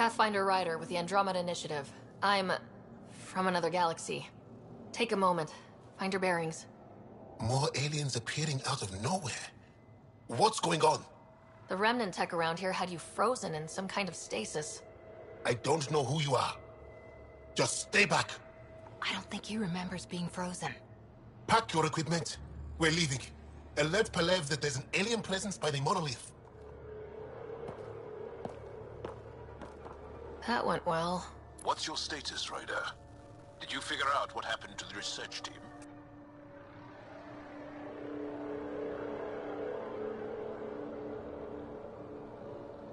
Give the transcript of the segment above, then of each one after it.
Pathfinder Rider with the Andromeda Initiative. I'm from another galaxy. Take a moment. Find your bearings. More aliens appearing out of nowhere. What's going on? The remnant tech around here had you frozen in some kind of stasis. I don't know who you are. Just stay back. I don't think he remembers being frozen. Pack your equipment. We're leaving. Alert Palev that there's an alien presence by the monolith. That went well. What's your status, Ryder? Did you figure out what happened to the research team?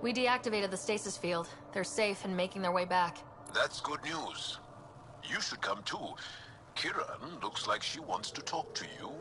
We deactivated the stasis field. They're safe and making their way back. That's good news. You should come too. Kiran looks like she wants to talk to you.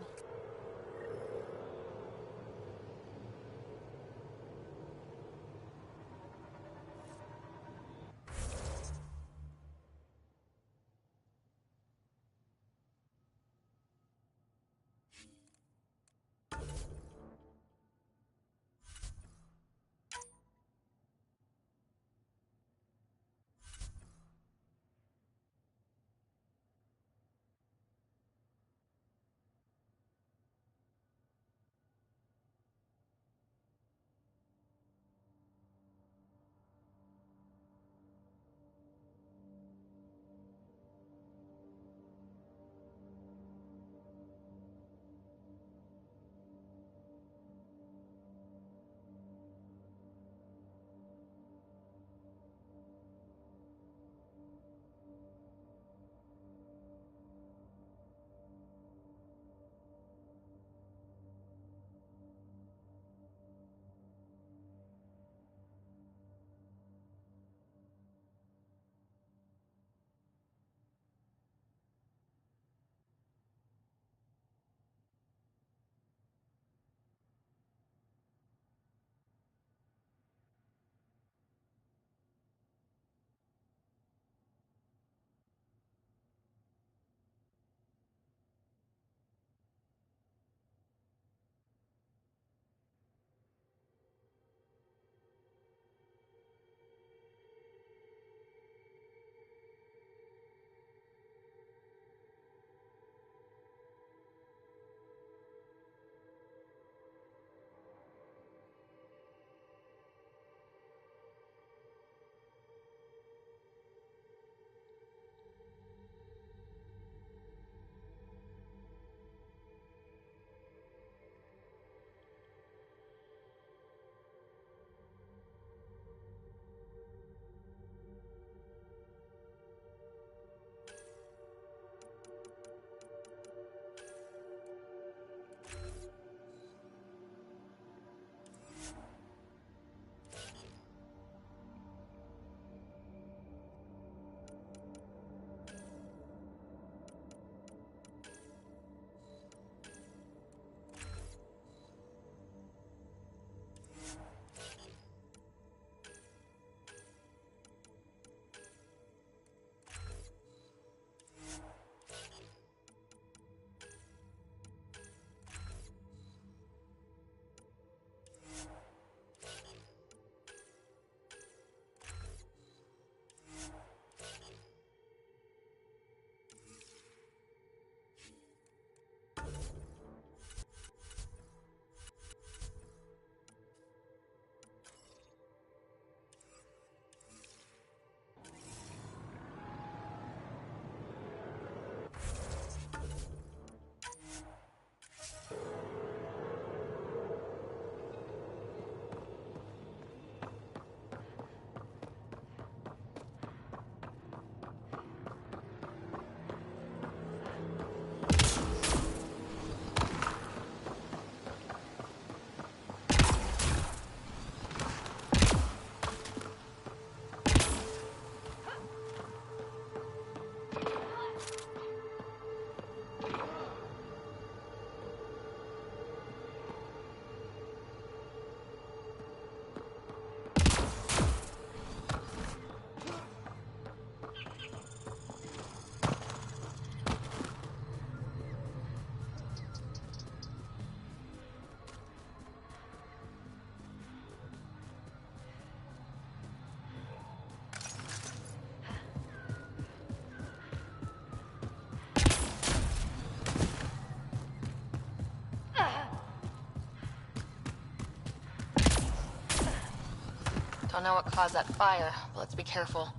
Don't know what caused that fire, but let's be careful.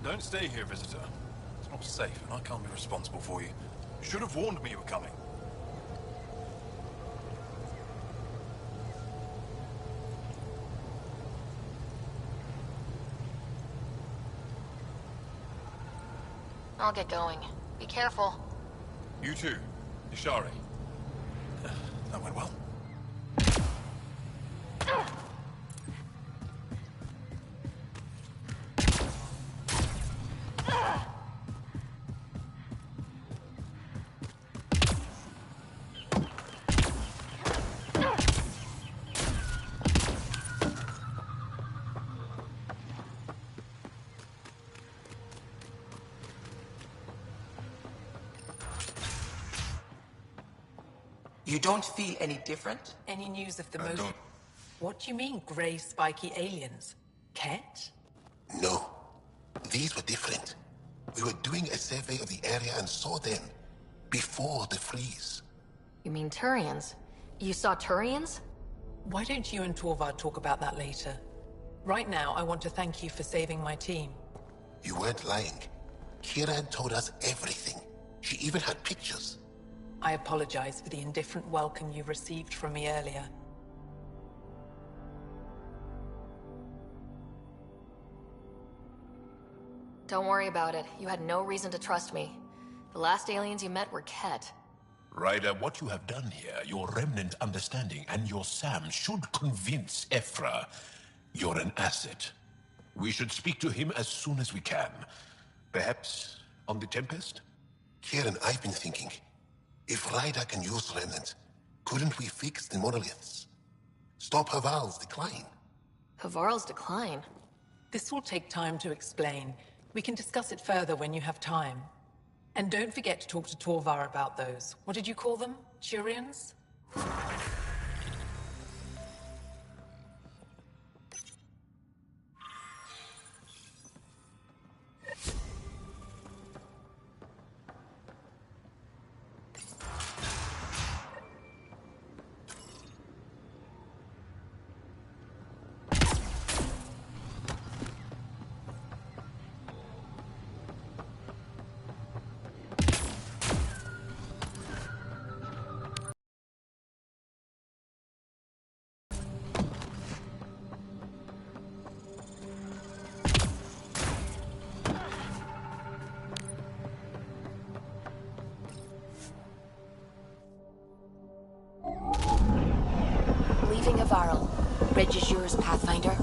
Don't stay here, visitor. It's not safe, and I can't be responsible for you. You should have warned me you were coming. I'll get going. Be careful. You too, Ishari. That went well. You don't feel any different? Any news of the I most... don't. What do you mean, grey spiky aliens? Ket? No. These were different. We were doing a survey of the area and saw them. Before the freeze. You mean Turians? You saw Turians? Why don't you and Torvar talk about that later? Right now, I want to thank you for saving my team. You weren't lying. Kira told us everything. She even had pictures. I apologize for the indifferent welcome you received from me earlier. Don't worry about it. You had no reason to trust me. The last aliens you met were Ket. Ryder, what you have done here, your remnant understanding and your Sam should convince Ephra you're an asset. We should speak to him as soon as we can. Perhaps on the Tempest? Kieran, I've been thinking. If Ryder can use remnant, couldn't we fix the monoliths? Stop Haval's decline? Havarl's decline? This will take time to explain. We can discuss it further when you have time. And don't forget to talk to Torvar about those. What did you call them? Turians? Leaving Avarl. Bridge is yours, Pathfinder.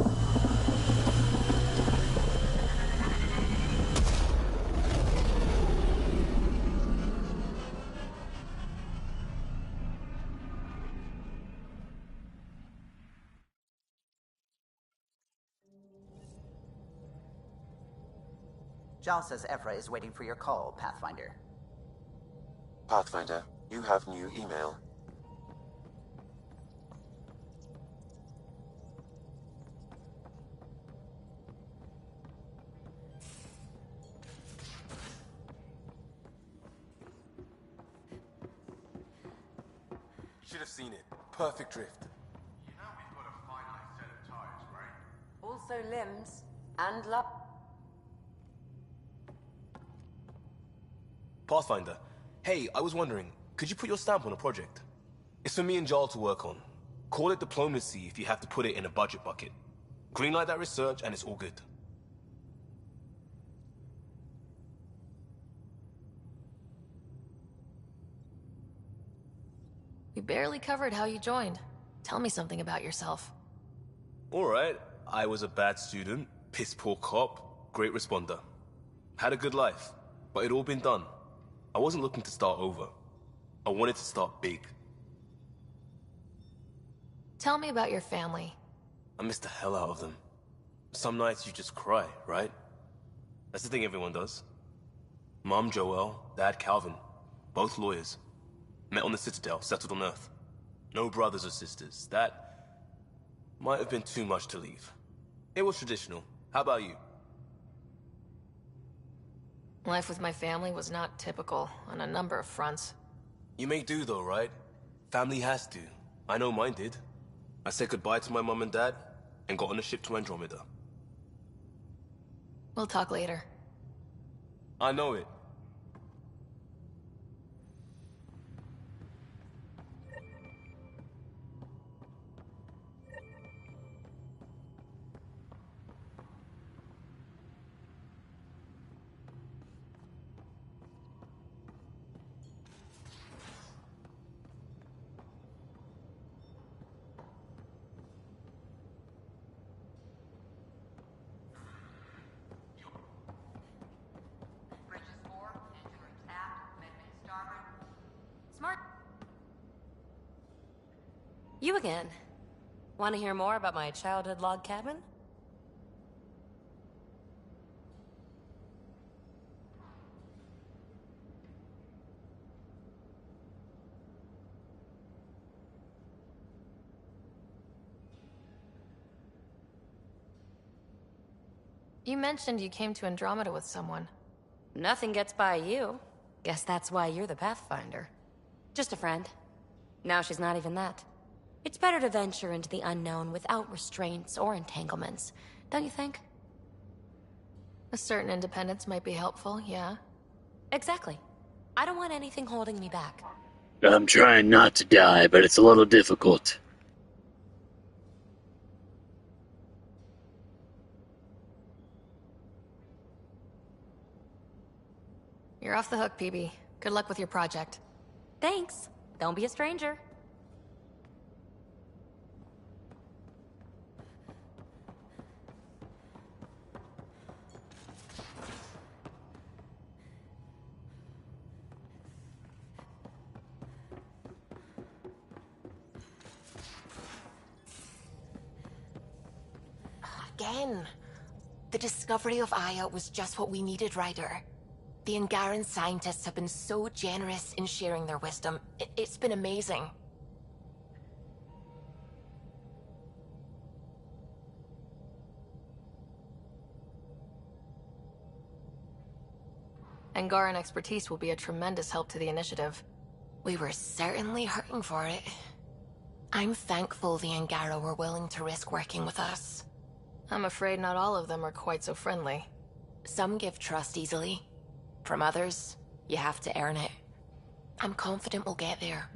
Jal says Ephra is waiting for your call, Pathfinder. Pathfinder, you have new email. Should have seen it. Perfect drift. You know we've got a finite set of tires, right? Also limbs and luck. Pathfinder, hey, I was wondering, could you put your stamp on a project? It's for me and Jarl to work on. Call it diplomacy if you have to put it in a budget bucket. Greenlight that research and it's all good. We barely covered how you joined. Tell me something about yourself. Alright, I was a bad student, piss poor cop, great responder. Had a good life, but it'd all been done. I wasn't looking to start over. I wanted to start big. Tell me about your family. I missed the hell out of them. Some nights you just cry, right? That's the thing everyone does. Mom Joelle, Dad Calvin, both lawyers. Met on the Citadel, settled on Earth. No brothers or sisters. That might have been too much to leave. It was traditional. How about you? Life with my family was not typical on a number of fronts. You make do though, right? Family has to. I know mine did. I said goodbye to my mom and dad, and got on a ship to Andromeda. We'll talk later. I know it. Bridges 4, engine rooms aft, amendment starboard. Smart. You again. Want to hear more about my childhood log cabin? You mentioned you came to Andromeda with someone. Nothing gets by you. Guess that's why you're the Pathfinder. Just a friend. Now she's not even that. It's better to venture into the unknown without restraints or entanglements, don't you think? A certain independence might be helpful, yeah. Exactly. I don't want anything holding me back. I'm trying not to die, but it's a little difficult. You're off the hook, PB. Good luck with your project. Thanks. Don't be a stranger. Again. The discovery of Aya was just what we needed, Ryder. The Angaran scientists have been so generous in sharing their wisdom. It's been amazing. Angaran expertise will be a tremendous help to the initiative. We were certainly hurting for it. I'm thankful the Angara were willing to risk working with us. I'm afraid not all of them are quite so friendly. Some give trust easily. From others, you have to earn it. I'm confident we'll get there.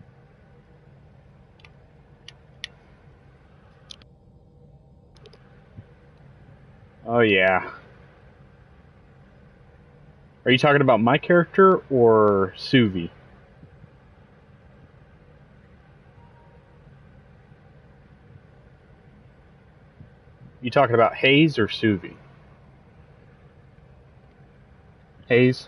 Oh yeah. Are you talking about my character or Suvi? You talking about Hayes or Suvi? Hayes?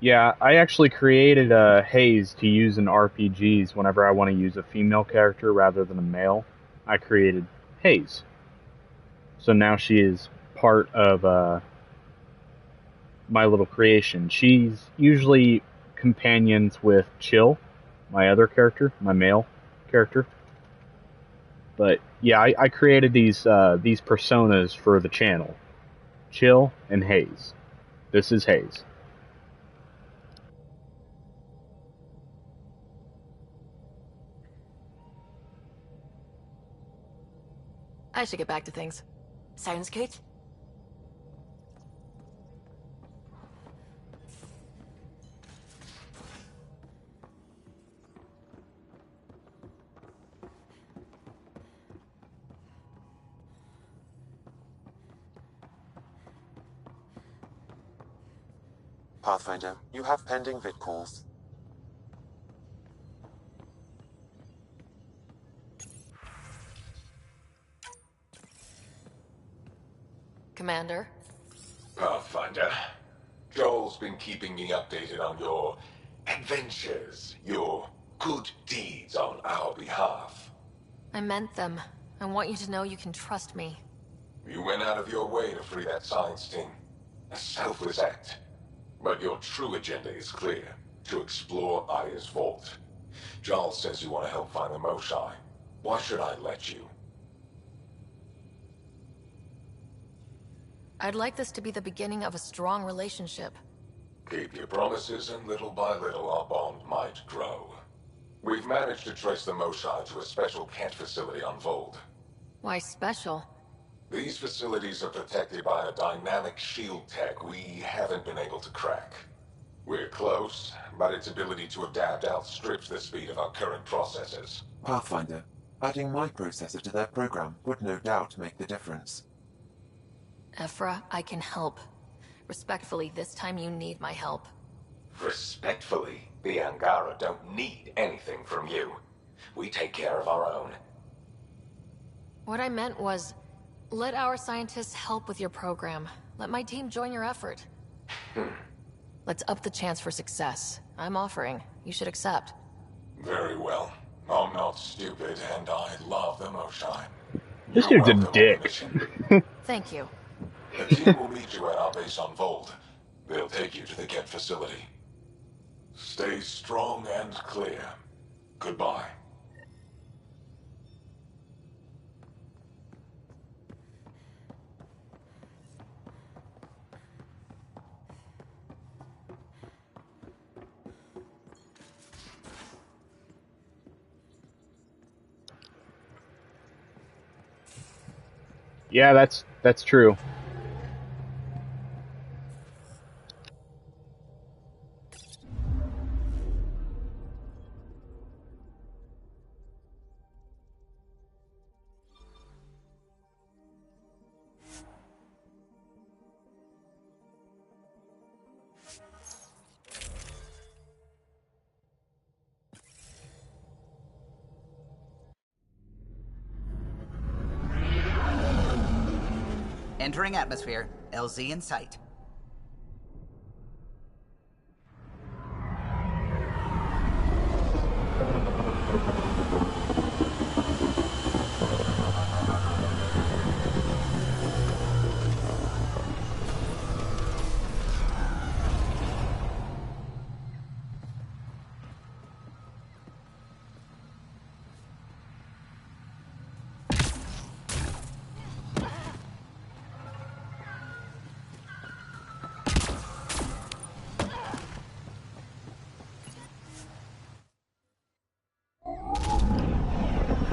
Yeah, I actually created Hayes to use in RPGs whenever I want to use a female character rather than a male. I created Hayes. So now she is part of my little creation. She's usually companions with Chill, my other character, my male character. But yeah, I created these personas for the channel. Chill and Hayes. This is Hayes. I should get back to things. Sounds good. Pathfinder, you have pending vid calls. Commander? Pathfinder, Joel's been keeping me updated on your adventures, your good deeds on our behalf. I meant them. I want you to know you can trust me. You went out of your way to free that science team. A selfless act. But your true agenda is clear. To explore Aya's vault. Giles says you want to help find the Moshai. Why should I let you? I'd like this to be the beginning of a strong relationship. Keep your promises, and little by little our bond might grow. We've managed to trace the Mosai to a special Kent facility on Vold. Why special? These facilities are protected by a dynamic shield tech we haven't been able to crack. We're close, but its ability to adapt outstrips the speed of our current processors. Pathfinder, adding my processor to their program would no doubt make the difference. Ephra, I can help. Respectfully, this time you need my help. Respectfully, the Angara don't need anything from you. We take care of our own. What I meant was, let our scientists help with your program. Let my team join your effort. Let's up the chance for success. I'm offering. You should accept. Very well. I'm not stupid, and I love the Mosai. This dude's a dick. Thank you. The team will meet you at our base on Vold. They'll take you to the Kent facility. Stay strong and clear. Goodbye. Yeah, that's true. Entering atmosphere. LZ in sight.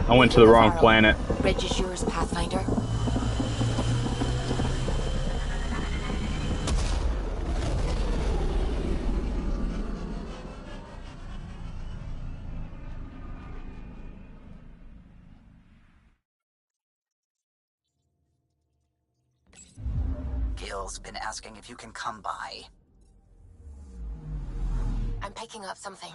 I went to the wrong planet. Bridge is yours, Pathfinder. Gil's been asking if you can come by. I'm picking up something.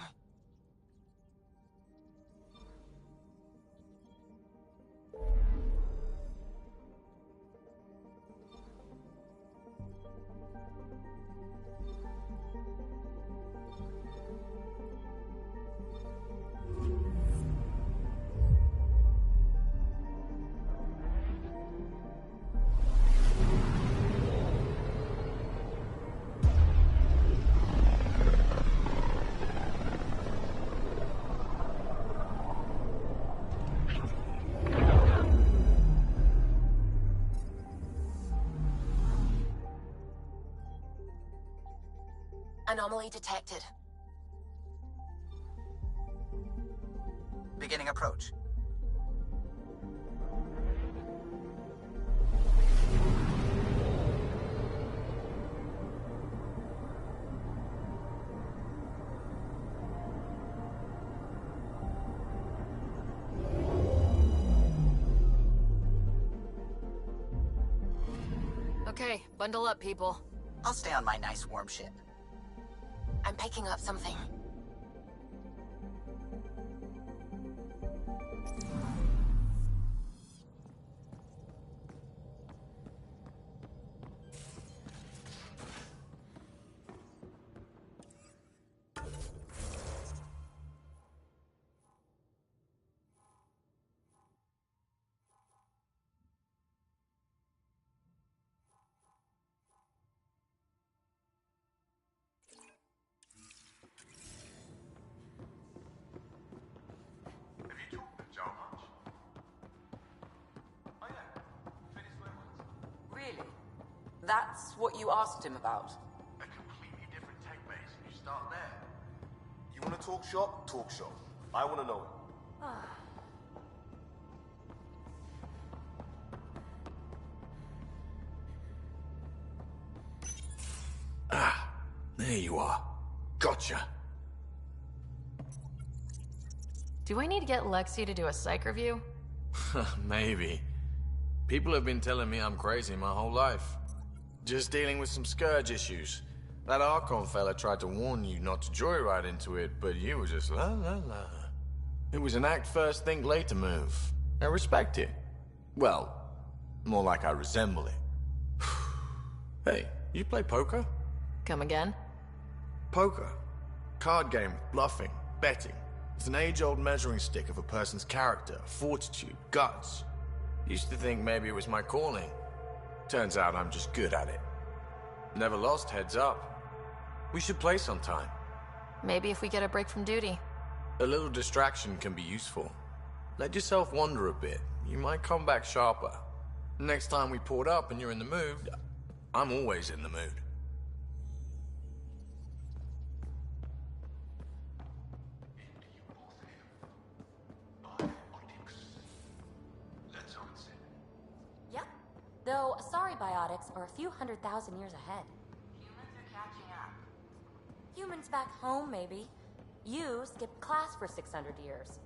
Anomaly detected. Beginning approach. Okay, bundle up, people. I'll stay on my nice warm ship. I'm picking up something. That's what you asked him about? A completely different tech base, and you start there. You want to talk shop? Talk shop. I want to know it. Ah, there you are. Gotcha. Do I need to get Lexi to do a psych review? Maybe. People have been telling me I'm crazy my whole life. Just dealing with some scourge issues. That Archon fella tried to warn you not to joyride into it, but you were just la la la. It was an act first, think later move. I respect it. Well, more like I resemble it. Hey, you play poker? Come again? Poker. Card game, bluffing, betting. It's an age-old measuring stick of a person's character, fortitude, guts. Used to think maybe it was my calling. Turns out I'm just good at it. Never lost, heads up. We should play sometime. Maybe if we get a break from duty. A little distraction can be useful. Let yourself wander a bit. You might come back sharper. Next time we port up and you're in the mood, I'm always in the mood. Yep. Though, sorry biotics are a few 100,000 years ahead. Humans are catching up. Humans back home, maybe. You skipped class for 600 years.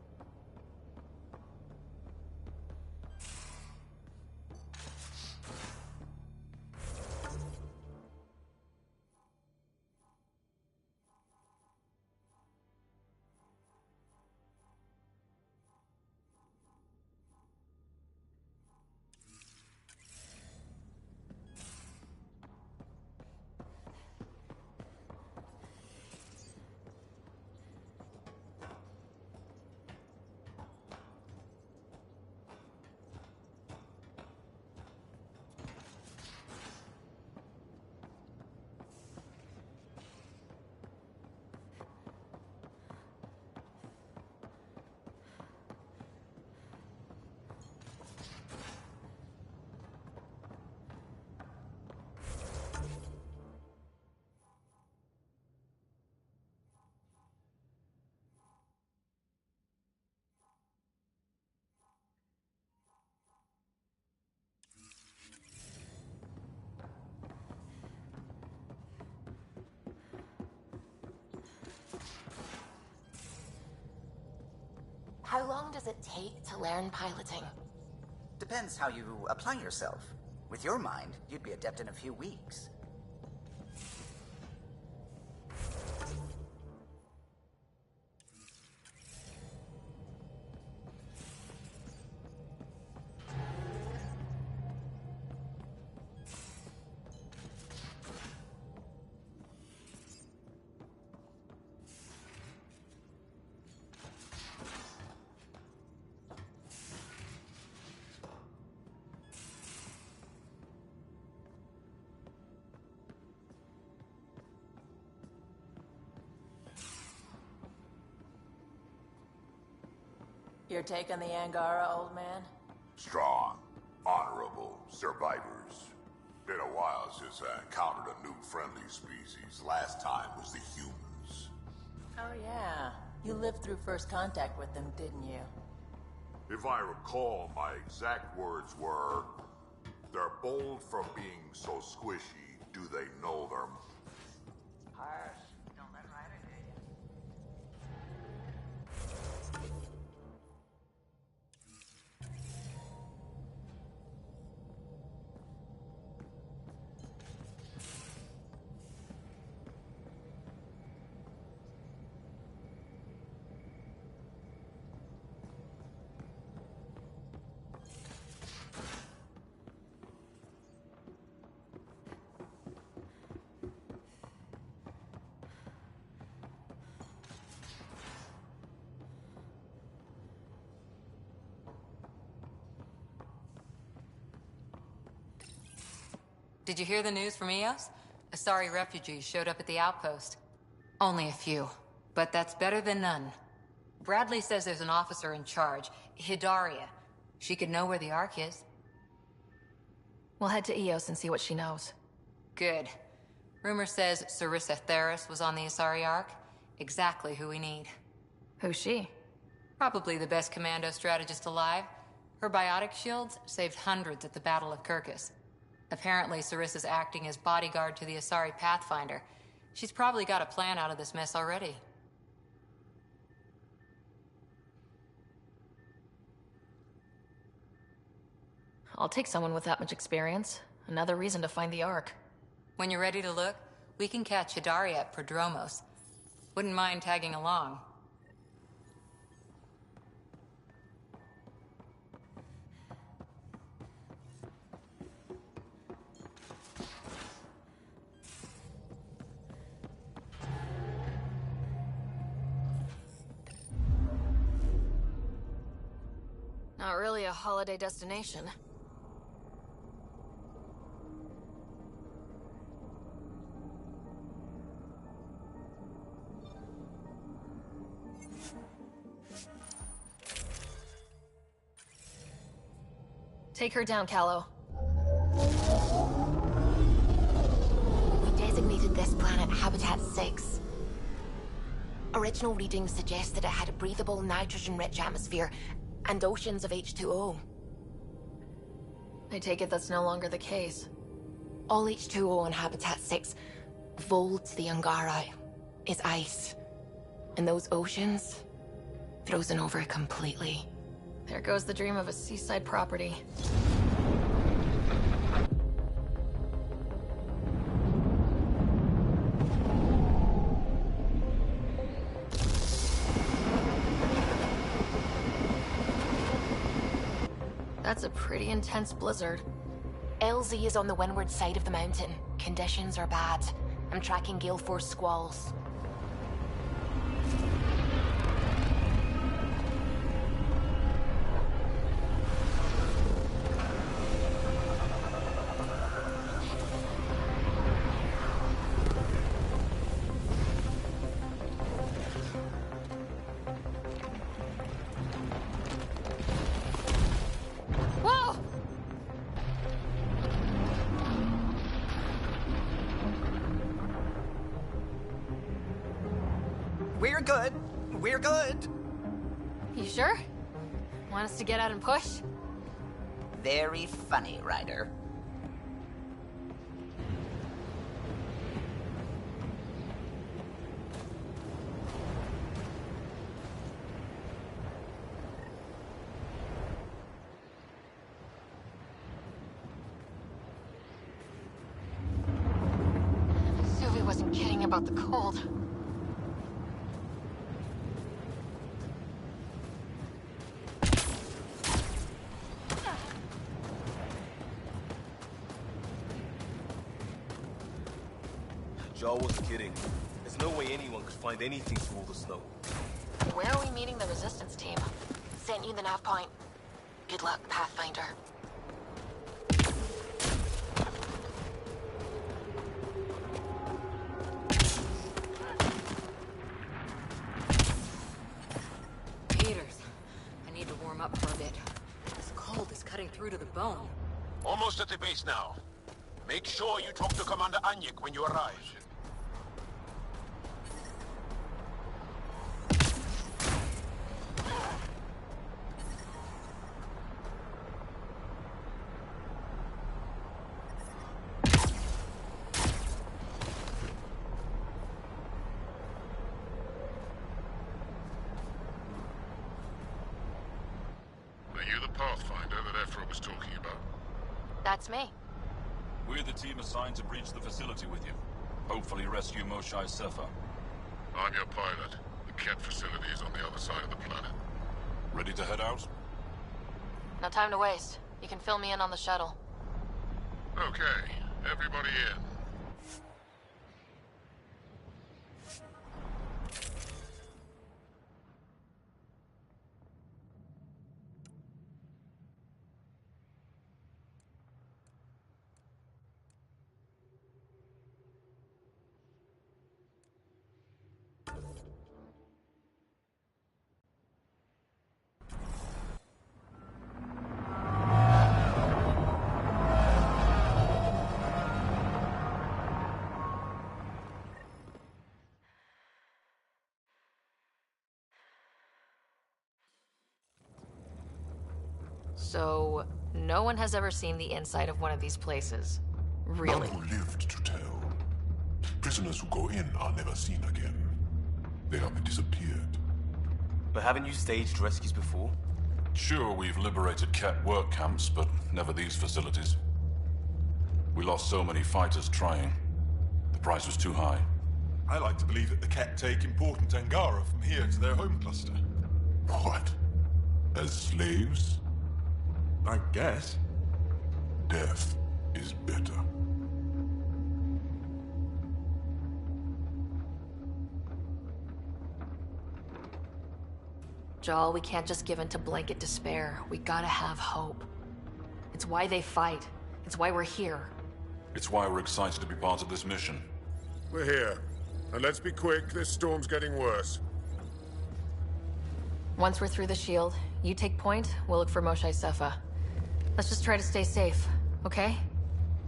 How long does it take to learn piloting? Depends how you apply yourself. With your mind, you'd be adept in a few weeks. Your take on the Angara, old man? Strong, honorable survivors. Been a while since I encountered a new friendly species. Last time was the humans. Oh yeah. You lived through first contact with them, didn't you? If I recall, my exact words were, "They're bold for being so squishy. Do they know their..." Harsh. Don't let Ryder hear you. Did you hear the news from Eos? Asari refugees showed up at the outpost. Only a few, but that's better than none. Bradley says there's an officer in charge, Hidaria. She could know where the Ark is. We'll head to Eos and see what she knows. Good. Rumor says Sarissa Theris was on the Asari Ark. Exactly who we need. Who's she? Probably the best commando strategist alive. Her biotic shields saved hundreds at the Battle of Kirkus. Apparently, Sarissa's acting as bodyguard to the Asari Pathfinder. She's probably got a plan out of this mess already. I'll take someone with that much experience. Another reason to find the Ark. When you're ready to look, we can catch Hidari at Prodromos. Wouldn't mind tagging along. Not really a holiday destination. Take her down, Callow. We designated this planet Habitat 6. Original readings suggest that it had a breathable, nitrogen-rich atmosphere and oceans of H2O. I take it that's no longer the case. All H2O on Habitat 6, vold to the Angara, is ice. And those oceans, frozen over completely. There goes the dream of a seaside property. That's a pretty intense blizzard. LZ is on the windward side of the mountain. Conditions are bad. I'm tracking gale force squalls. We're good. We're good. You sure? Want us to get out and push? Very funny, Ryder. Suvi wasn't kidding about the cold. Jaw wasn't kidding. There's no way anyone could find anything through all the snow. Where are we meeting the resistance team? Sent you the nav point. Good luck, Pathfinder. Peters, I need to warm up for a bit. This cold is cutting through to the bone. Almost at the base now. Make sure you talk to Commander Anyik when you arrive. Are you the Pathfinder that Ephra was talking about? That's me. We're the team assigned to breach the facility with you. Hopefully rescue Moshae Sefa. I'm your pilot. The Kett facility is on the other side of the planet. Ready to head out? No time to waste. You can fill me in on the shuttle. Okay, everybody in. So, no one has ever seen the inside of one of these places. Really? None who lived to tell. Prisoners who go in are never seen again. They have disappeared. But haven't you staged rescues before? Sure, we've liberated Ket work camps, but never these facilities. We lost so many fighters trying. The price was too high. I like to believe that the Ket take important Angara from here to their home cluster. What? As slaves? I guess. Death is better. Jal, we can't just give in to blanket despair. We gotta have hope. It's why they fight. It's why we're here. It's why we're excited to be part of this mission. We're here. And let's be quick, this storm's getting worse. Once we're through the shield, you take point, we'll look for Moshae Sefa. Let's just try to stay safe, okay?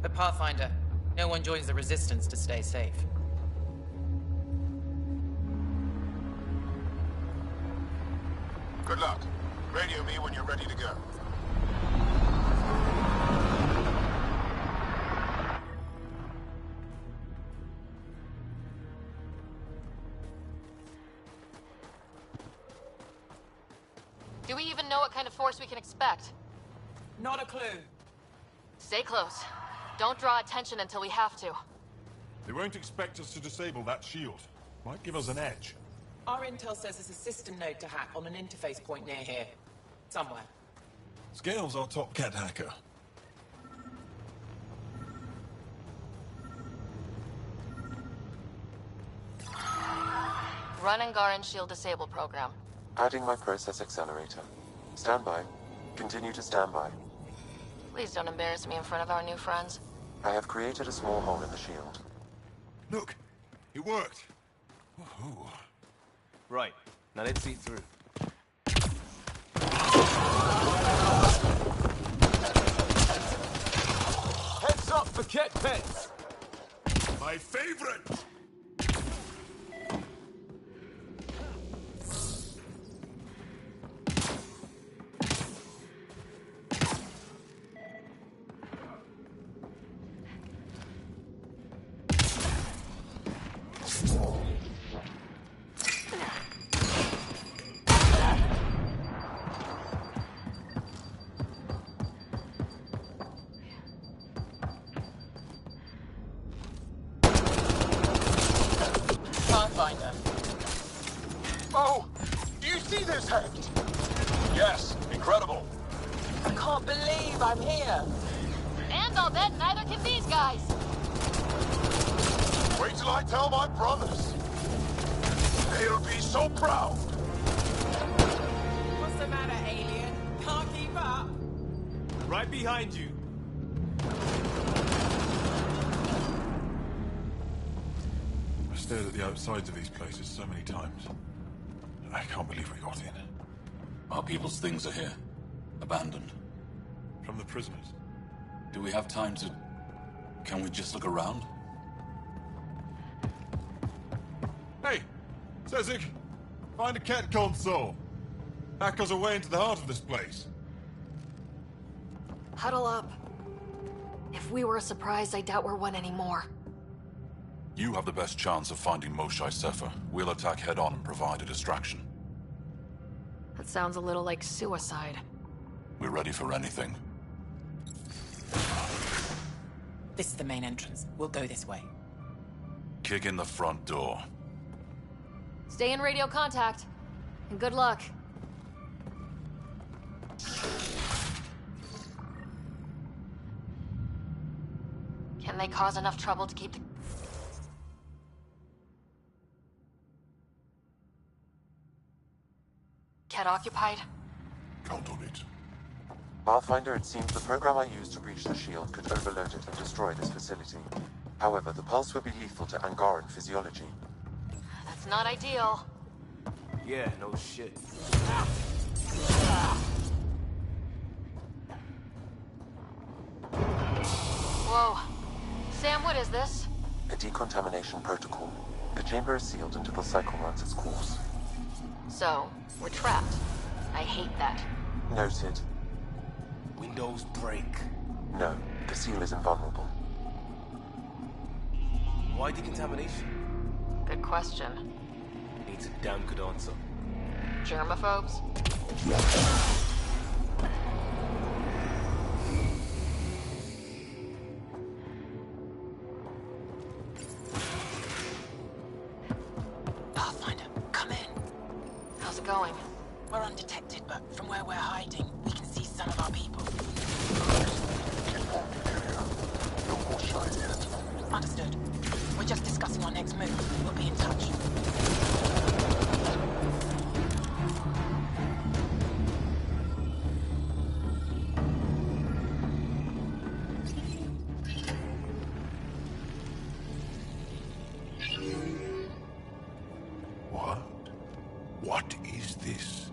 But Pathfinder, no one joins the Resistance to stay safe. Good luck. Radio me when you're ready to go. Do we even know what kind of force we can expect? Not a clue. Stay close. Don't draw attention until we have to. They won't expect us to disable that shield. Might give us an edge. Our intel says there's a system node to hack on an interface point near here. Somewhere. Scale's our top Ket hacker. Run Angaran Shield Disable program. Adding my process accelerator. Stand by. Continue to stand by. Please don't embarrass me in front of our new friends. I have created a small hole in the shield. Look! It worked! Woohoo. Right. Now let's see it through. Heads up for Ket pets! My favorite! Pathfinder. Oh! Do you see this, Hect? Yes, incredible. I can't believe I'm here. And I'll bet neither can these guys. Wait till I tell my brothers. They'll be so proud. What's the matter, alien? Can't keep up? Right behind you. I've stared at the outsides of these places so many times. I can't believe we got in. Our people's things are here. Abandoned. From the prisoners. Do we have time to... Can we just look around? Hey! Sezik! Find a Ket console! Hack us away into the heart of this place. Huddle up. If we were a surprise, I doubt we're one anymore. You have the best chance of finding Moshae Sefa. We'll attack head-on and provide a distraction. That sounds a little like suicide. We're ready for anything. This is the main entrance. We'll go this way. Kick in the front door. Stay in radio contact. And good luck. Can they cause enough trouble to keep the... Ket occupied? Count on it. Pathfinder, it seems the program I used to breach the shield could overload it and destroy this facility. However, the pulse would be lethal to Angaran physiology. That's not ideal. Yeah, no shit. Whoa. Sam, what is this? A decontamination protocol. The chamber is sealed until the cycle runs its course. So, we're trapped. I hate that. Noted. windows break? No, the seal is invulnerable. Why decontamination? Good question. Needs a damn good answer. Germaphobes? Pathfinder, come in. How's it going? We're undetected, but from where we're hiding, we can see some of our people. No more shy yet. Understood. We're just discussing our next move. We'll be in touch. What? What is this?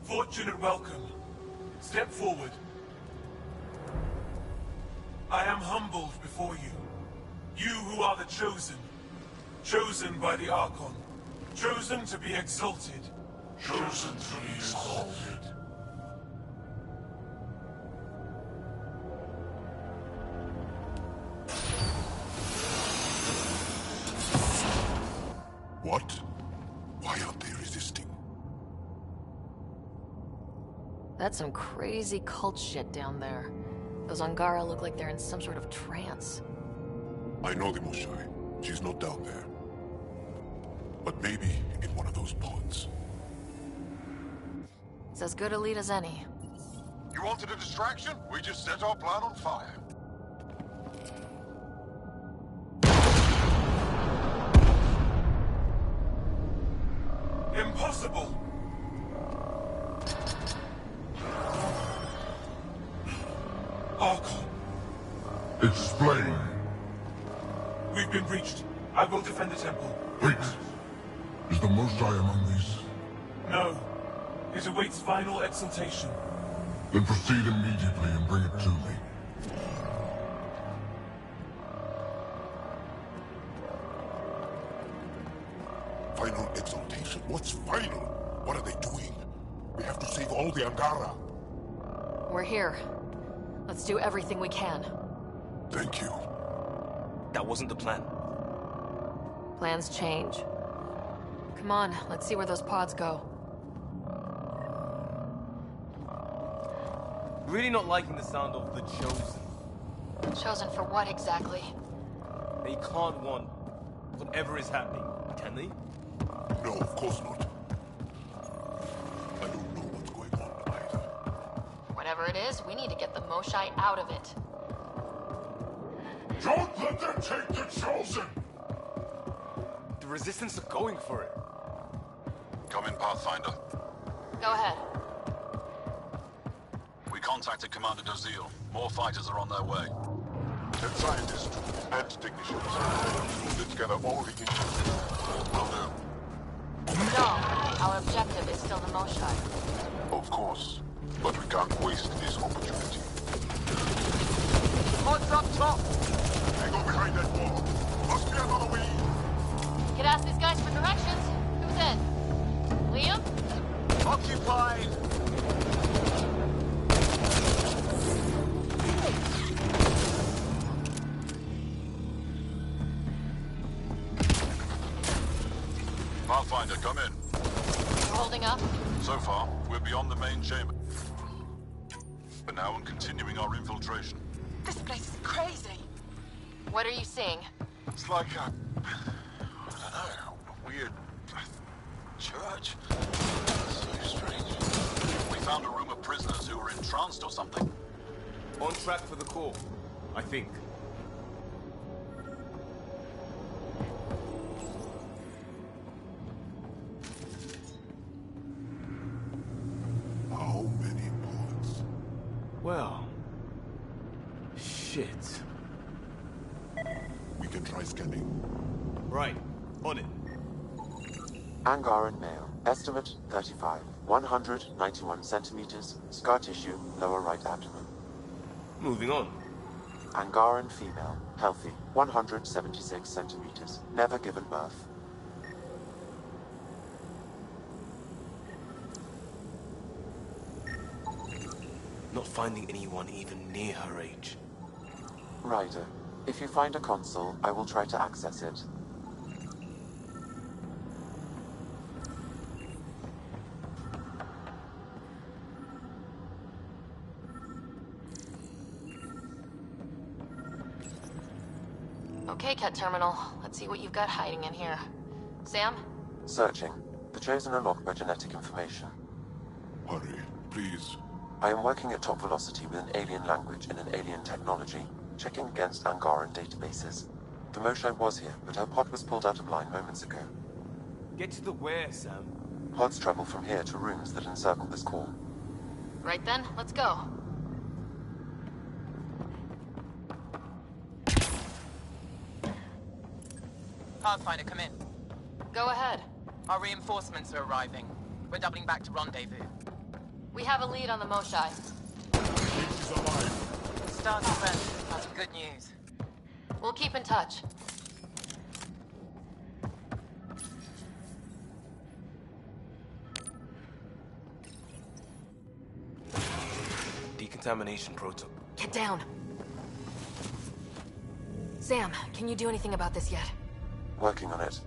Fortunate welcome. Step forward. I am humbled before you. You who are the chosen. Chosen by the Archon. Chosen to be exalted. Chosen to be exalted. What? Why aren't they resisting? That's some crazy cult shit down there. Those Angara look like they're in some sort of trance. I know the Moshai. She's not down there. But maybe in one of those pods. It's as good a lead as any. You wanted a distraction? We just set our plan on fire. Impossible! Archon, Explain. we've been breached. I will defend the temple. Wait. Is the Moshai among these? No. It awaits final exaltation. Then proceed immediately and bring it to me. Final exaltation? What's final? What are they doing? We have to save all the Angara. We're here. Let's do everything we can. Thank you. That wasn't the plan. Plans change. Come on, let's see where those pods go. Really not liking the sound of the Chosen. Chosen for what exactly? They can't want whatever is happening, can they? No, of course not. I don't know what's going on either. Whatever it is, we need to get the Moshai out of it. Don't let them take the Chosen! The Resistance are going for it. Come in, Pathfinder. Go ahead. We contacted Commander Dozil. More fighters are on their way. And scientists and technicians. Let's gather all the intel. Will do. No, our objective is still the Moshai. Of course. But we can't waste this opportunity. Pods up top! They go behind that wall. Must be another way. Could ask these guys for directions. Who's in? Liam? Occupied! Pathfinder, come in. We're holding up? So far, we're beyond the main chamber. But now I'm continuing our infiltration. This place is crazy. What are you seeing? It's like a... I don't know, a weird... church? So strange. We found a room of prisoners who were entranced or something. On track for the call, I think. How many pods? Well... shit. We can try scanning. Right, on it. Angaran male. Estimate 35. 191 centimeters. Scar tissue, lower right abdomen. Moving on. Angaran female, healthy, 176 centimeters, never given birth. Not finding anyone even near her age. Ryder, if you find a console, I will try to access it. Okay, Cat Terminal. Let's see what you've got hiding in here. Sam? Searching. The Chosen are logged by genetic information. Hurry, please. I am working at top velocity with an alien language and an alien technology, checking against Angaran databases. The Moshae was here, but her pod was pulled out of line moments ago. Get to the where, Sam? Pods travel from here to rooms that encircle this core. Right then, let's go. Pathfinder, come in. Go ahead. Our reinforcements are arriving. We're doubling back to rendezvous. We have a lead on the Moshae. She's alive. Start to rest. That's good news. We'll keep in touch. Decontamination protocol. Get down. Sam, can you do anything about this yet? Working on it.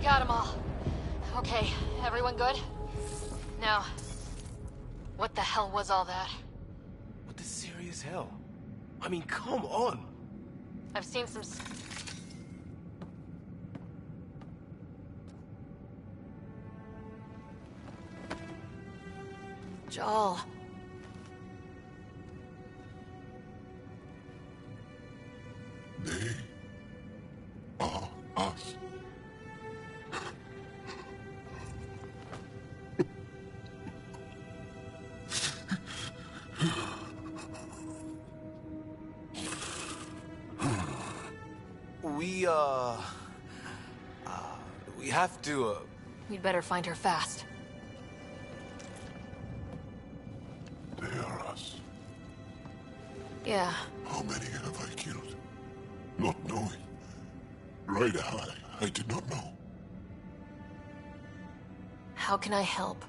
Got them all. Okay, everyone good? Now, what the hell was all that? What the serious hell? I mean, come on! I've seen some... Joel. They are us. We have to, We'd better find her fast. They are us. Yeah. How many have I killed? Not knowing. Right, I did not know. How can I help?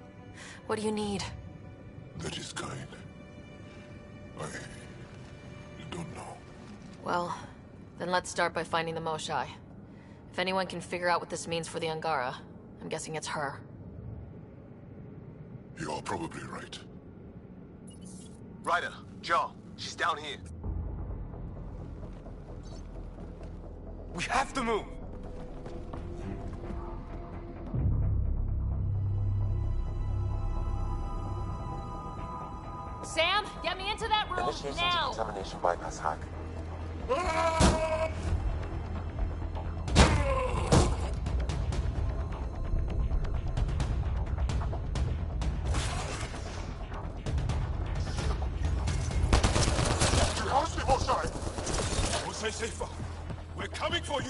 What do you need? That is kind. I don't know. Well, then let's start by finding the Moshae. If anyone can figure out what this means for the Angara, I'm guessing it's her. You're probably right. Ryder, Joe, she's down here. We have to move! Sam, get me into that room Initiating now! decontamination bypass hack. Stay safer. We're coming for you.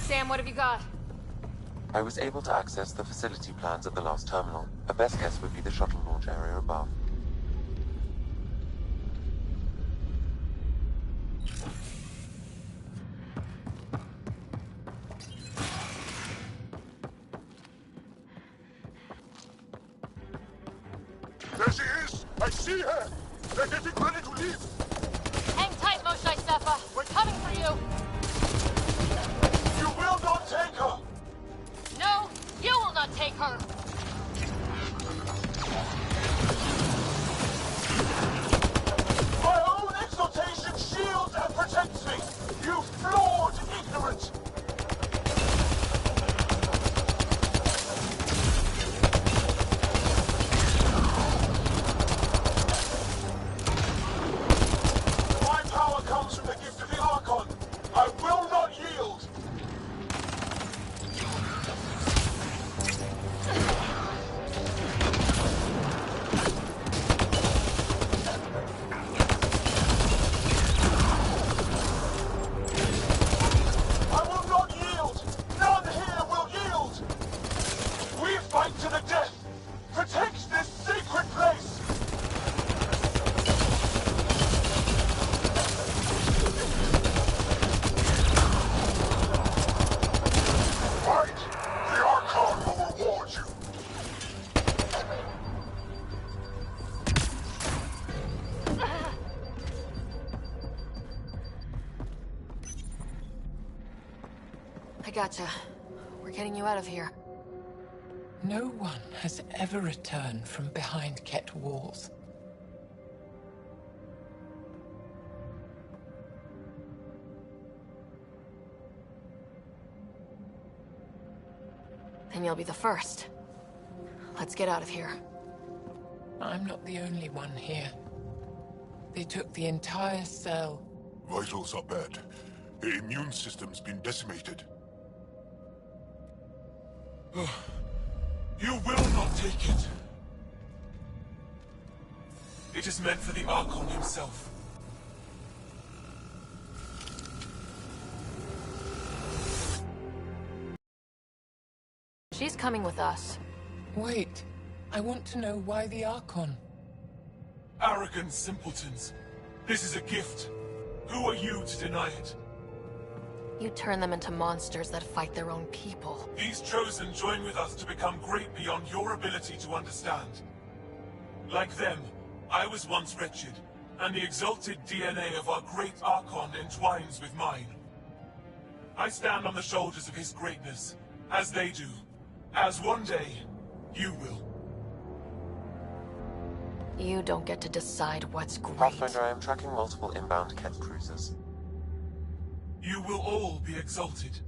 Sam, what have you got? I was able to access the facility plans at the last terminal. A best guess would be the shuttle launch area above. There she is! I see her! They're getting ready to leave! Hang tight, Moshe Sefa. We're coming for you. You will not take her! No, you will not take her. My own exaltation shields and protects me! You flawed ignorant! My power comes from the gift of the Archon. I will not yield! I will not yield! None here will yield! We fight to the death! Protect this sacred place! Fight! The Archon will reward you! I gotcha. We're getting you out of here. No one has ever returned from behind Ket walls. Then you'll be the first. Let's get out of here. I'm not the only one here. They took the entire cell. Vitals are bad. The immune system's been decimated. You will not take it. It is meant for the Archon himself. She's coming with us. Wait, I want to know why the Archon. Arrogant simpletons. This is a gift. Who are you to deny it? You turn them into monsters that fight their own people. These Chosen join with us to become great beyond your ability to understand. Like them, I was once wretched, and the exalted DNA of our great Archon entwines with mine. I stand on the shoulders of his greatness, as they do, as one day, you will. You don't get to decide what's great. Pathfinder, I am tracking multiple inbound Ket cruisers. You will all be exalted.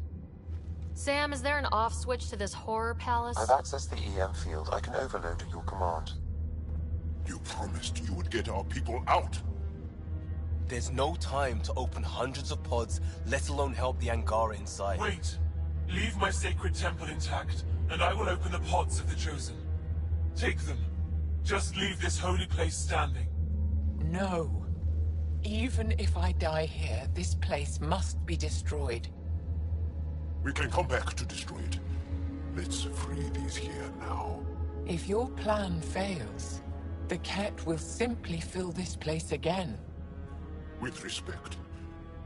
Sam, is there an off switch to this horror palace? I've accessed the EM field. I can overload at your command. You promised you would get our people out. There's no time to open hundreds of pods, let alone help the Angara inside. Wait. Leave my sacred temple intact, and I will open the pods of the Chosen. Take them. Just leave this holy place standing. No. Even if I die here, this place must be destroyed. We can come back to destroy it. Let's free these here now. If your plan fails, the Ket will simply fill this place again. With respect,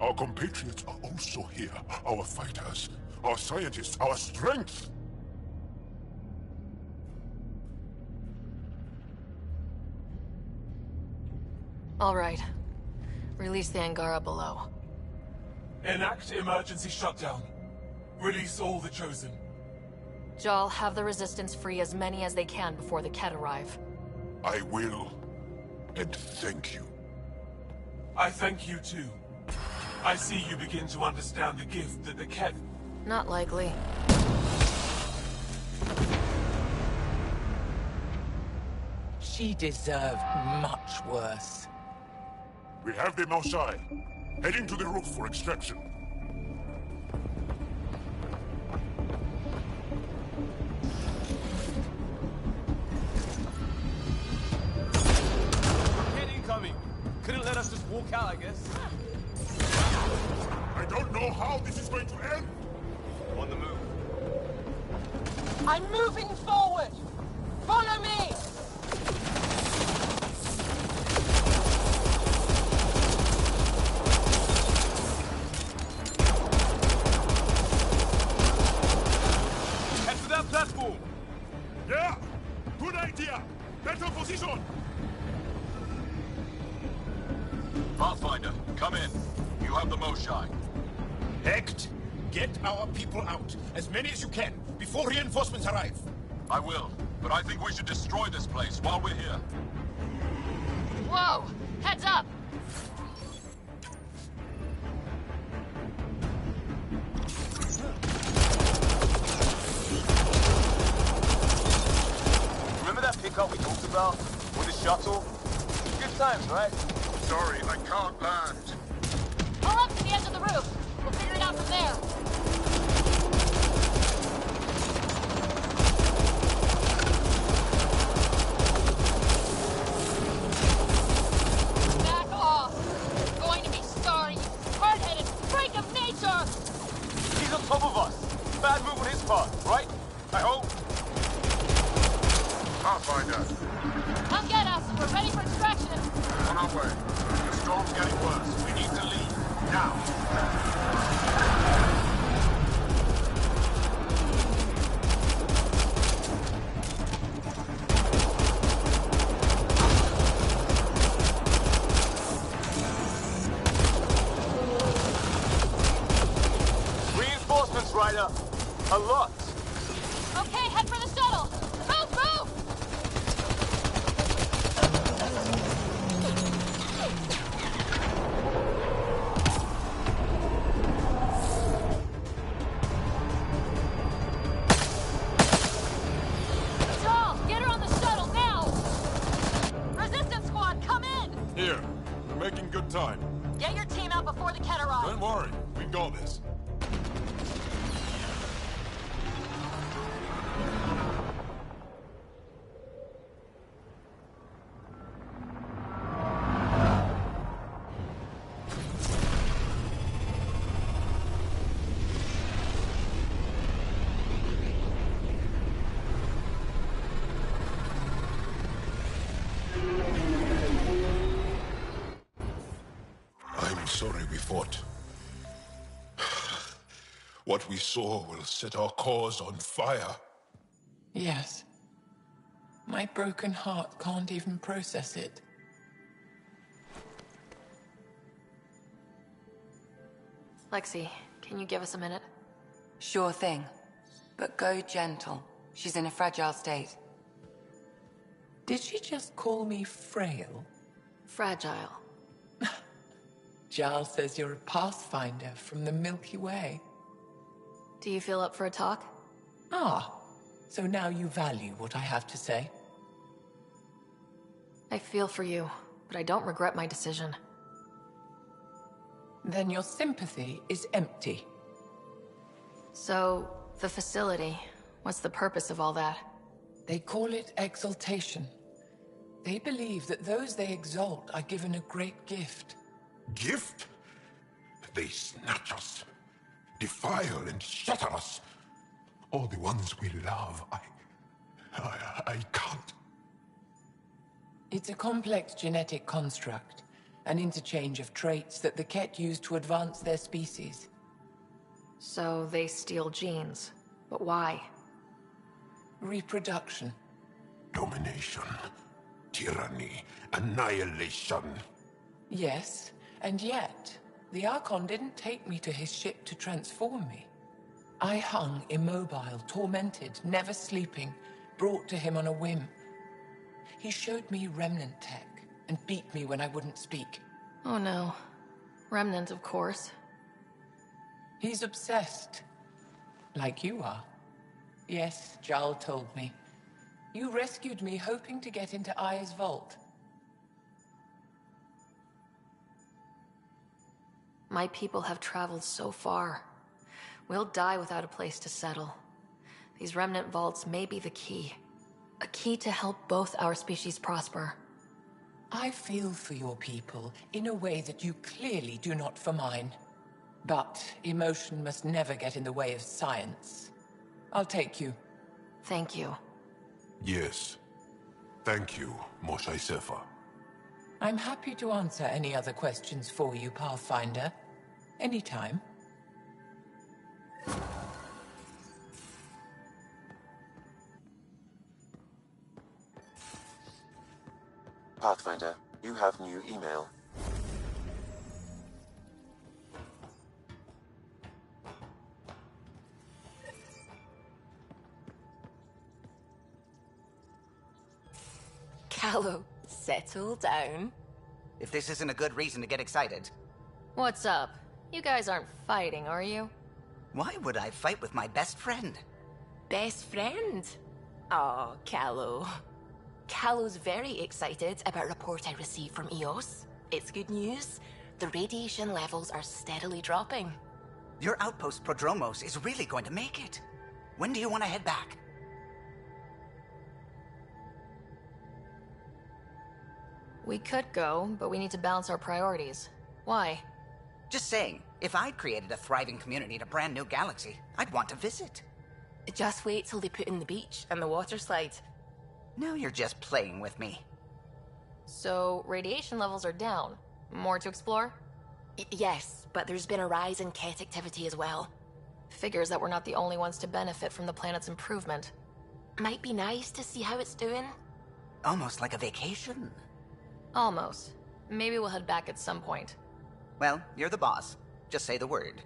our compatriots are also here. Our fighters, our scientists, our strength. All right. Release the Angara below. Enact emergency shutdown. Release all the Chosen. Jal, have the Resistance free as many as they can before the Ket arrive. I will. And thank you. I thank you too. I see you begin to understand the gift that the Ket... Not likely. She deserved much worse. We have them outside. Heading to the roof for extraction. work out, I guess. I don't know how this is going to end. On the move. I'm moving forward! Follow me! Head to that platform! Yeah! Good idea! Better position! Pathfinder, come in. You have the Moshai. Hecht, get our people out. As many as you can, before reinforcements arrive. I will, but I think we should destroy this place while we're here. Whoa! Heads up! Remember that pickup we talked about? With the shuttle? Good times, right? Sorry, I can't land. Pull up to the edge of the roof. We'll figure it out from there. Back off! You're going to be sorry, you hard-headed freak of nature! He's on top of us. Bad move on his part, right? I hope. Pathfinder, Come get us! We're ready for extraction! on our way. The storm's getting worse. We need to leave. Now. Reinforcements, Ryder. A lot. Okay, head for the shuttle! Move, move! Charles, get her on the shuttle now! Resistance squad, come in! Here. We're making good time. Get your team out before the Ket arrives. Don't worry. We got this. I'm sorry we fought. What we saw will set our cause on fire. Yes. My broken heart can't even process it. Lexi, can you give us a minute? Sure thing. But go gentle. She's in a fragile state. Did she just call me frail? Fragile. Giles says you're a pathfinder from the Milky Way. Do you feel up for a talk? Ah, so now you value what I have to say. I feel for you, but I don't regret my decision. Then your sympathy is empty. So, the facility, what's the purpose of all that? They call it exaltation. They believe that those they exalt are given a great gift. Gift? They snatch us, defile and shatter us. All the ones we love. I can't. It's a complex genetic construct, an interchange of traits that the Ket use to advance their species. So they steal genes. But why? Reproduction. Domination, tyranny, annihilation. Yes, and yet, the Archon didn't take me to his ship to transform me. I hung immobile, tormented, never sleeping, brought to him on a whim. He showed me remnant tech and beat me when I wouldn't speak. Oh no. Remnant, of course. He's obsessed. Like you are. Yes, Jarl told me. You rescued me hoping to get into Aya's vault. My people have traveled so far. We'll die without a place to settle. These remnant vaults may be the key. A key to help both our species prosper. I feel for your people in a way that you clearly do not for mine. But emotion must never get in the way of science. I'll take you. Thank you. Yes. Thank you, Moshe Sefer. I'm happy to answer any other questions for you, Pathfinder. Anytime. Pathfinder, you have new email. Callow, settle down. If this isn't a good reason to get excited. What's up? You guys aren't fighting, are you? Why would I fight with my best friend? Best friend? Oh, Callow. Callow's very excited about a report I received from EOS. It's good news. The radiation levels are steadily dropping. Your outpost Prodromos is really going to make it. When do you want to head back? We could go, but we need to balance our priorities. Why? Just saying, if I'd created a thriving community in a brand new galaxy, I'd want to visit. Just wait till they put in the beach and the water slide. Now you're just playing with me. So, radiation levels are down. More to explore? Yes, but there's been a rise in Ket activity as well. Figures that we're not the only ones to benefit from the planet's improvement. Might be nice to see how it's doing. Almost like a vacation. Almost. Maybe we'll head back at some point. Well, you're the boss. Just say the word.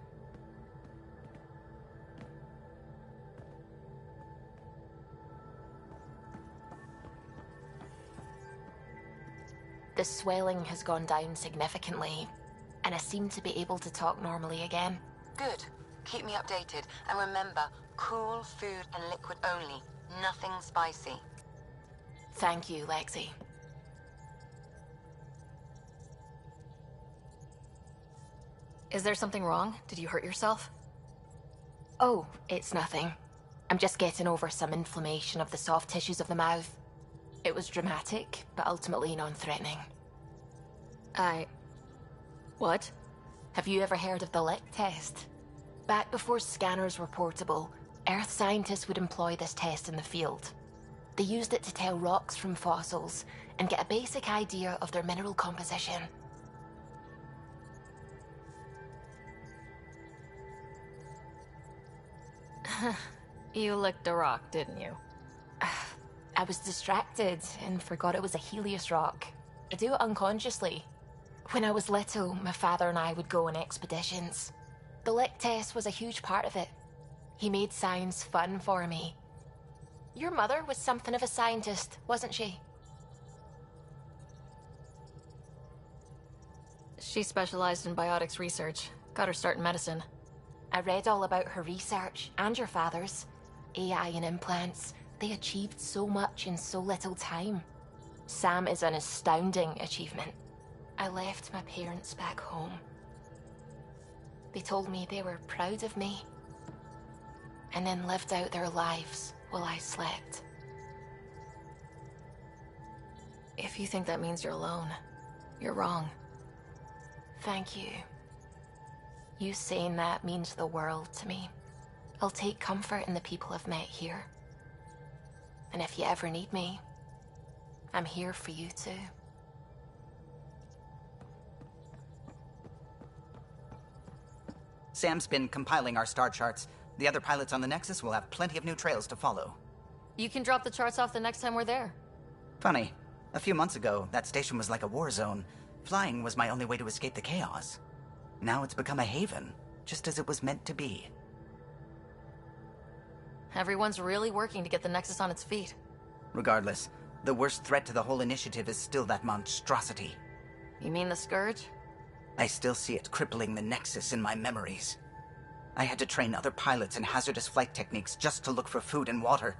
The swelling has gone down significantly, and I seem to be able to talk normally again. Good. Keep me updated. And remember, cool food and liquid only. Nothing spicy. Thank you, Lexi. Is there something wrong? Did you hurt yourself? Oh, it's nothing. I'm just getting over some inflammation of the soft tissues of the mouth. It was dramatic, but ultimately non-threatening. What? Have you ever heard of the lick test? Back before scanners were portable, Earth scientists would employ this test in the field. They used it to tell rocks from fossils and get a basic idea of their mineral composition. You licked a rock, didn't you? I was distracted and forgot it was a Helios rock. I do it unconsciously. When I was little, my father and I would go on expeditions. The lick test was a huge part of it. He made science fun for me. Your mother was something of a scientist, wasn't she? She specialized in biotics research. Got her start in medicine. I read all about her research, and your father's. AI and implants. They achieved so much in so little time. Sam is an astounding achievement. I left my parents back home. They told me they were proud of me, and then lived out their lives while I slept. If you think that means you're alone, you're wrong. Thank you. You saying that means the world to me. I'll take comfort in the people I've met here. And if you ever need me, I'm here for you too. Sam's been compiling our star charts. The other pilots on the Nexus will have plenty of new trails to follow. You can drop the charts off the next time we're there. Funny. A few months ago, that station was like a war zone. Flying was my only way to escape the chaos. Now it's become a haven, just as it was meant to be. Everyone's really working to get the Nexus on its feet. Regardless, the worst threat to the whole initiative is still that monstrosity. You mean the Scourge? I still see it crippling the Nexus in my memories. I had to train other pilots in hazardous flight techniques just to look for food and water.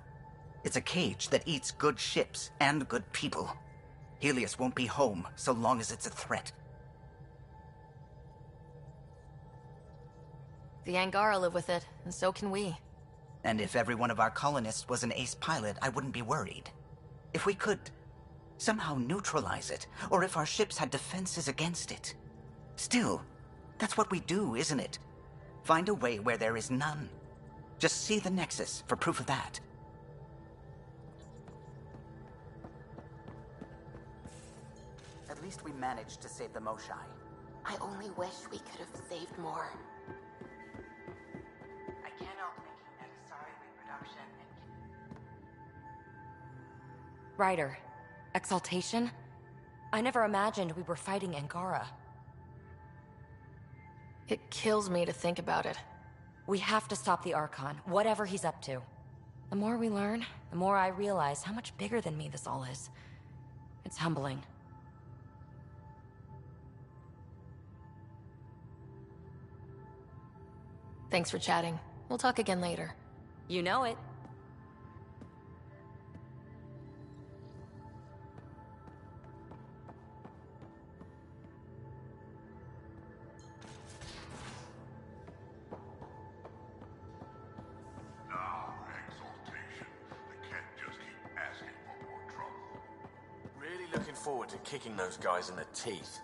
It's a cage that eats good ships and good people. Helios won't be home so long as it's a threat. The Angara live with it, and so can we. And if every one of our colonists was an ace pilot, I wouldn't be worried. If we could Somehow neutralize it, or if our ships had defenses against it. Still, that's what we do, isn't it? Find a way where there is none. Just see the Nexus for proof of that. At least we managed to save the Moshai. I only wish we could have saved more. I can't help thinking that Asari reproduction and... Ryder, exaltation? I never imagined we were fighting Angara. It kills me to think about it. We have to stop the Archon, whatever he's up to. The more we learn, the more I realize how much bigger than me this all is. It's humbling. Thanks for chatting. We'll talk again later. You know it. Looking forward to kicking those guys in the teeth.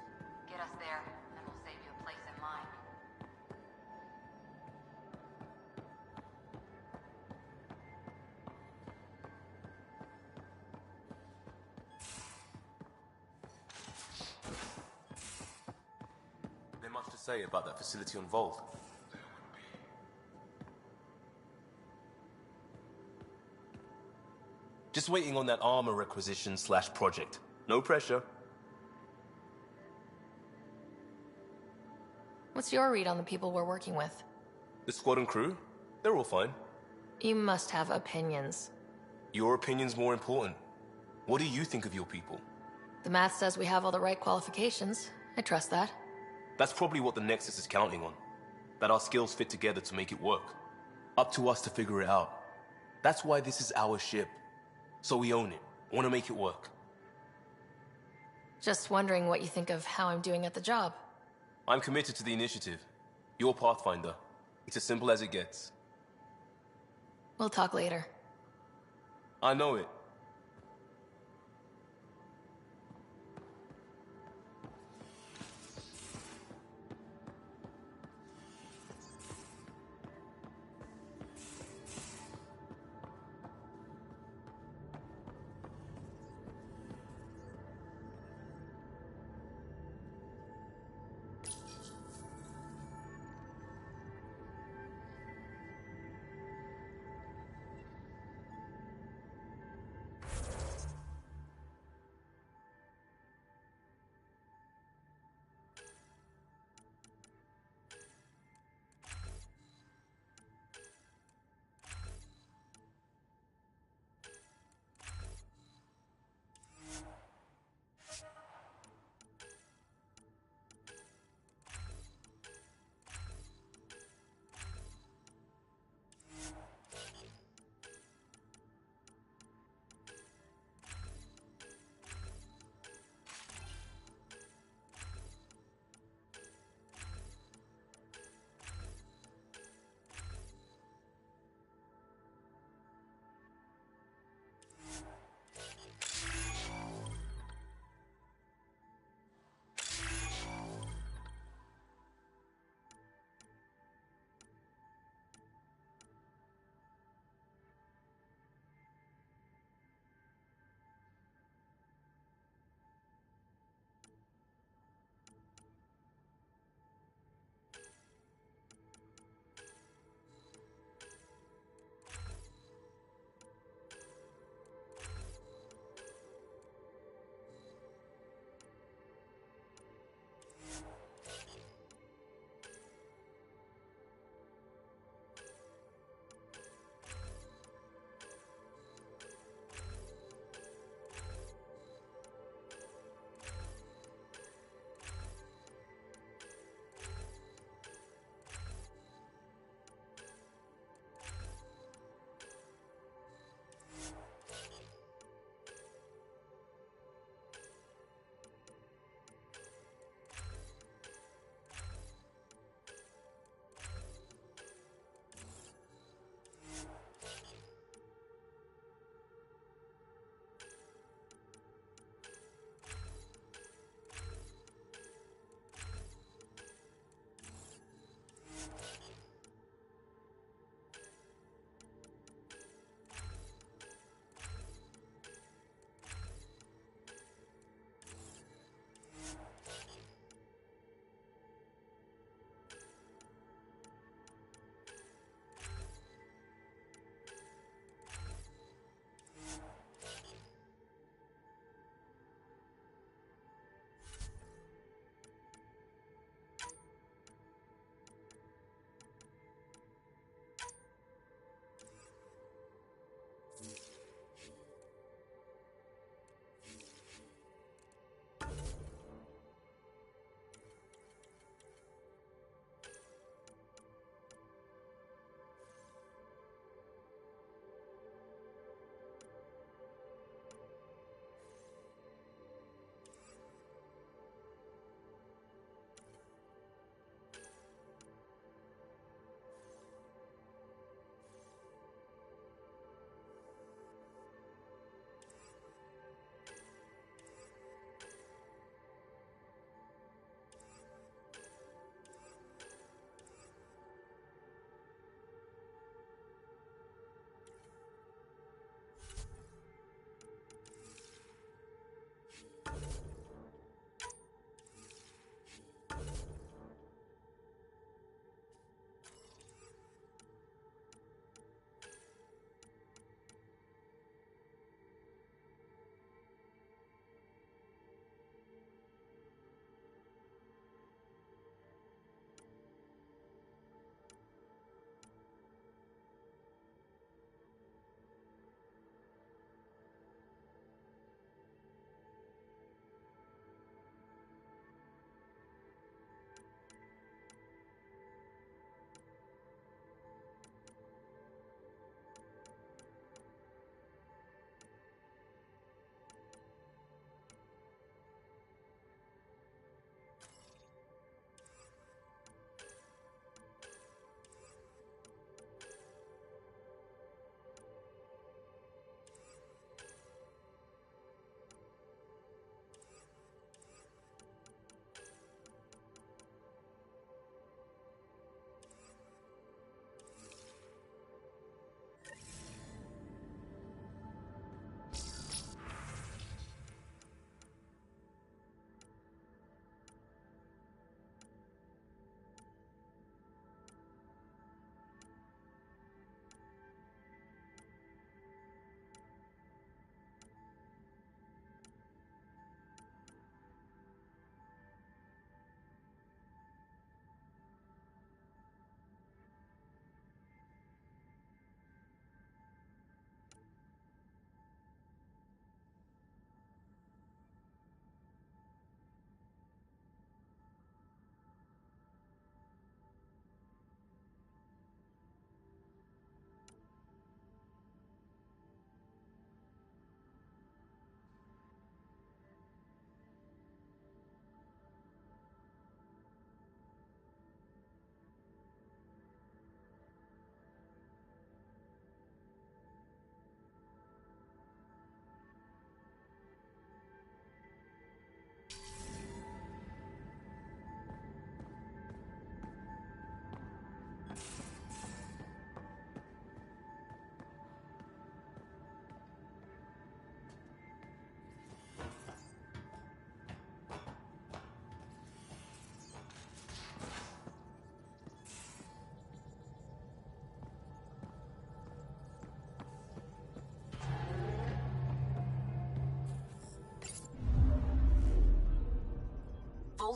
Get us there, and we'll save you a place in line. There's much to say about that facility on Volt. Just waiting on that armor requisition / project. No pressure. What's your read on the people we're working with? The squad and crew? They're all fine. You must have opinions. Your opinion's more important. What do you think of your people? The math says we have all the right qualifications. I trust that. That's probably what the Nexus is counting on. That our skills fit together to make it work. Up to us to figure it out. That's why this is our ship. So we own it. Want to make it work. Just wondering what you think of how I'm doing at the job. I'm committed to the initiative. You're Pathfinder. It's as simple as it gets. We'll talk later. I know it.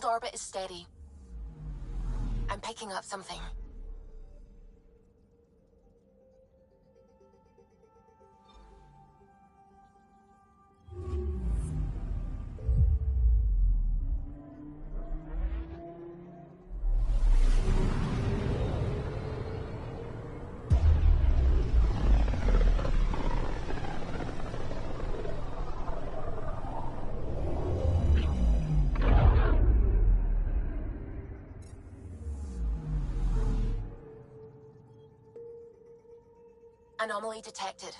Field orbit is steady. I'm picking up something. Anomaly detected.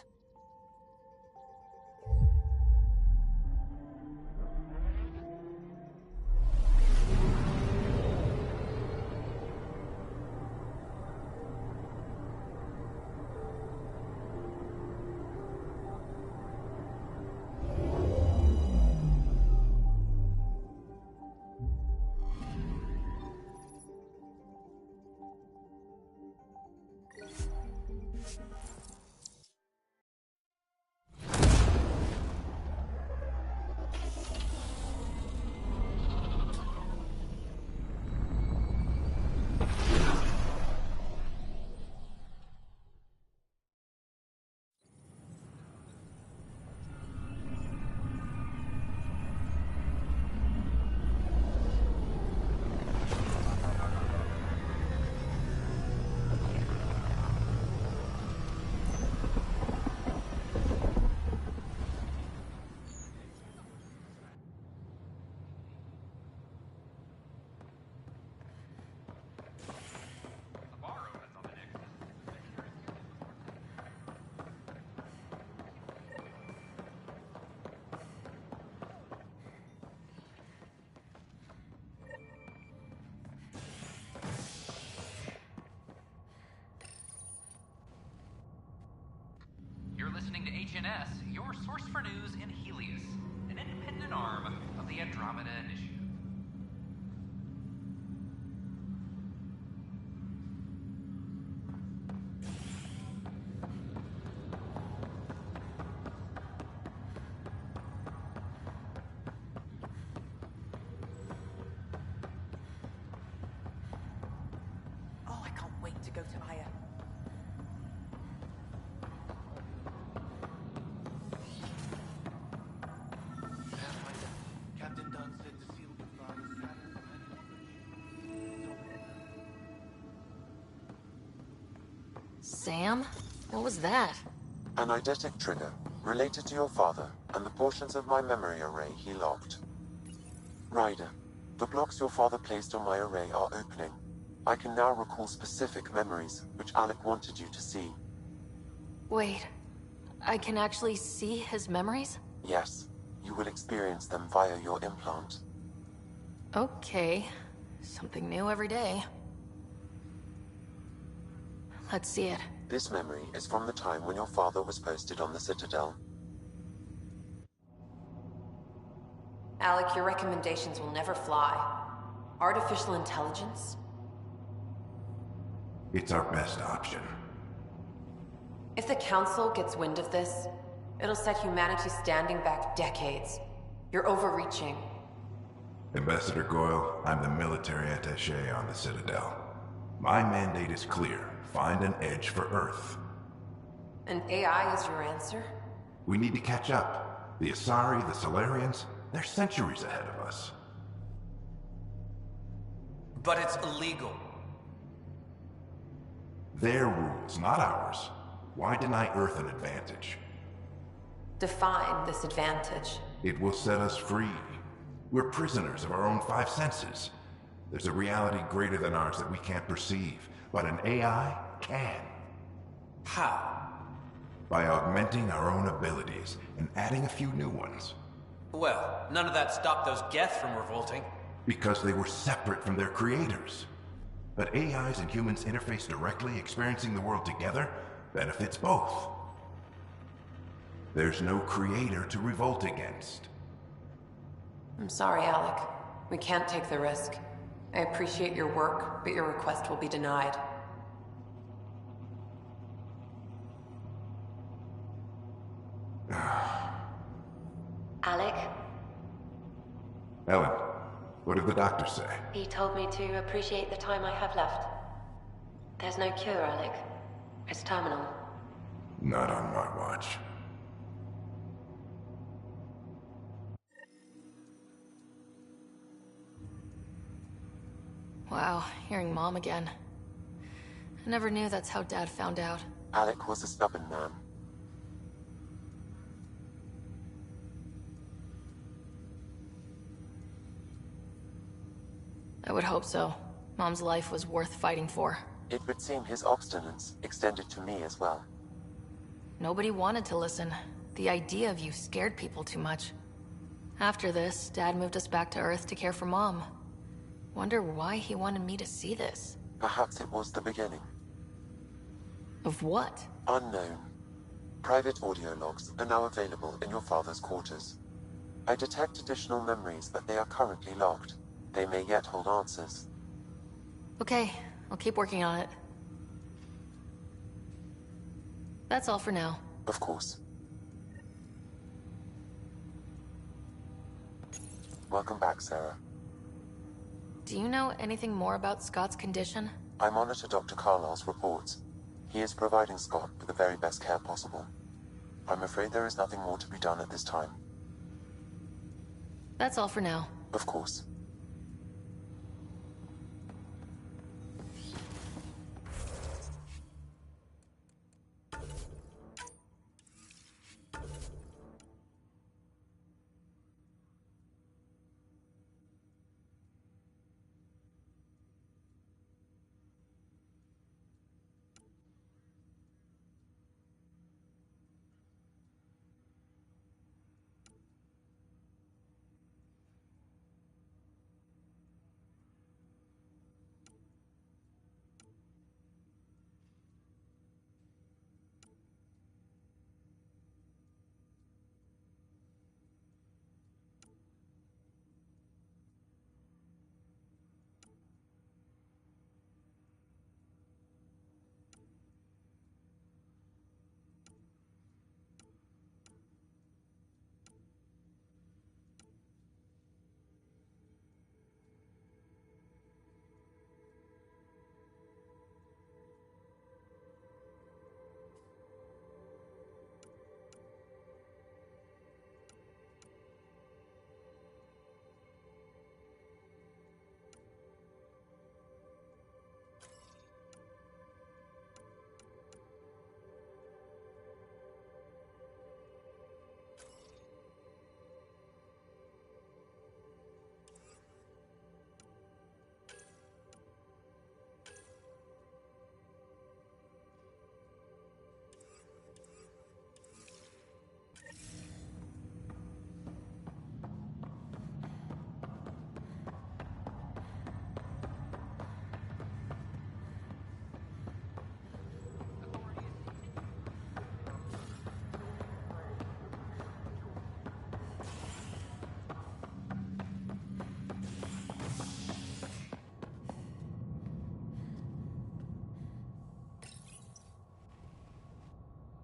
You're listening to HNS, your source for news in Helios, an independent arm of the Andromeda Initiative. Oh, I can't wait to go to Aya. Captain Dunn said the seal goodbye is scattered from anyone but Sam? What was that? An eidetic trigger, related to your father, and the portions of my memory array he locked. Ryder, the blocks your father placed on my array are opening. I can now recall specific memories, which Alec wanted you to see. Wait, I can actually see his memories? Yes, you will experience them via your implant. Okay, something new every day. Let's see it. This memory is from the time when your father was posted on the Citadel. Alec, your recommendations will never fly. Artificial intelligence? It's our best option. If the Council gets wind of this, it'll set humanity standing back decades. You're overreaching. Ambassador Goyle, I'm the military attaché on the Citadel. My mandate is clear. Find an edge for Earth. And AI is your answer? We need to catch up. The Asari, the Solarians, they're centuries ahead of us. But it's illegal. Their rules, not ours. Why deny Earth an advantage? Define this advantage. It will set us free. We're prisoners of our own five senses. There's a reality greater than ours that we can't perceive, but an AI can. How? By augmenting our own abilities and adding a few new ones. Well, none of that stopped those Geth from revolting. Because they were separate from their creators. But AIs and humans interface directly, experiencing the world together, benefits both. There's no creator to revolt against. I'm sorry, Alec. We can't take the risk. I appreciate your work, but your request will be denied. Alec? Ellen. What did the doctor say? He told me to appreciate the time I have left. There's no cure, Alec. It's terminal. Not on my watch. Wow, hearing Mom again. I never knew that's how Dad found out. Alec was a stubborn man. I would hope so. Mom's life was worth fighting for. It would seem his obstinance extended to me as well. Nobody wanted to listen. The idea of you scared people too much. After this, Dad moved us back to Earth to care for Mom. Wonder why he wanted me to see this. Perhaps it was the beginning. Of what? Unknown. Private audio logs are now available in your father's quarters. I detect additional memories, but they are currently locked. They may yet hold answers. Okay, I'll keep working on it. That's all for now. Of course. Welcome back, Sarah. Do you know anything more about Scott's condition? I monitor Dr. Carlisle's reports. He is providing Scott with the very best care possible. I'm afraid there is nothing more to be done at this time. That's all for now. Of course.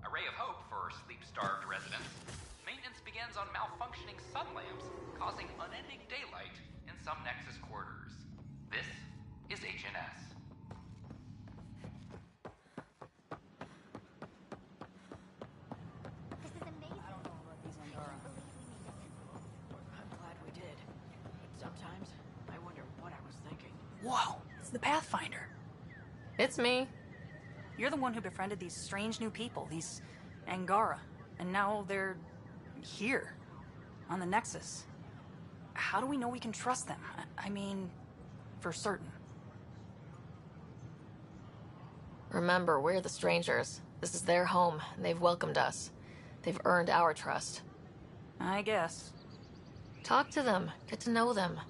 A ray of hope for sleep-starved residents. Maintenance begins on malfunctioning sun lamps, causing unending daylight in some Nexus quarters. This is HNS. This is amazing. I don't know about these Angara. I'm glad we did. But sometimes I wonder what I was thinking. Whoa, it's the Pathfinder. It's me. You're the one who befriended these strange new people, these Angara, and now they're here, on the Nexus. How do we know we can trust them? I mean, for certain. Remember, we're the strangers. This is their home, and they've welcomed us. They've earned our trust. I guess. Talk to them. Get to know them.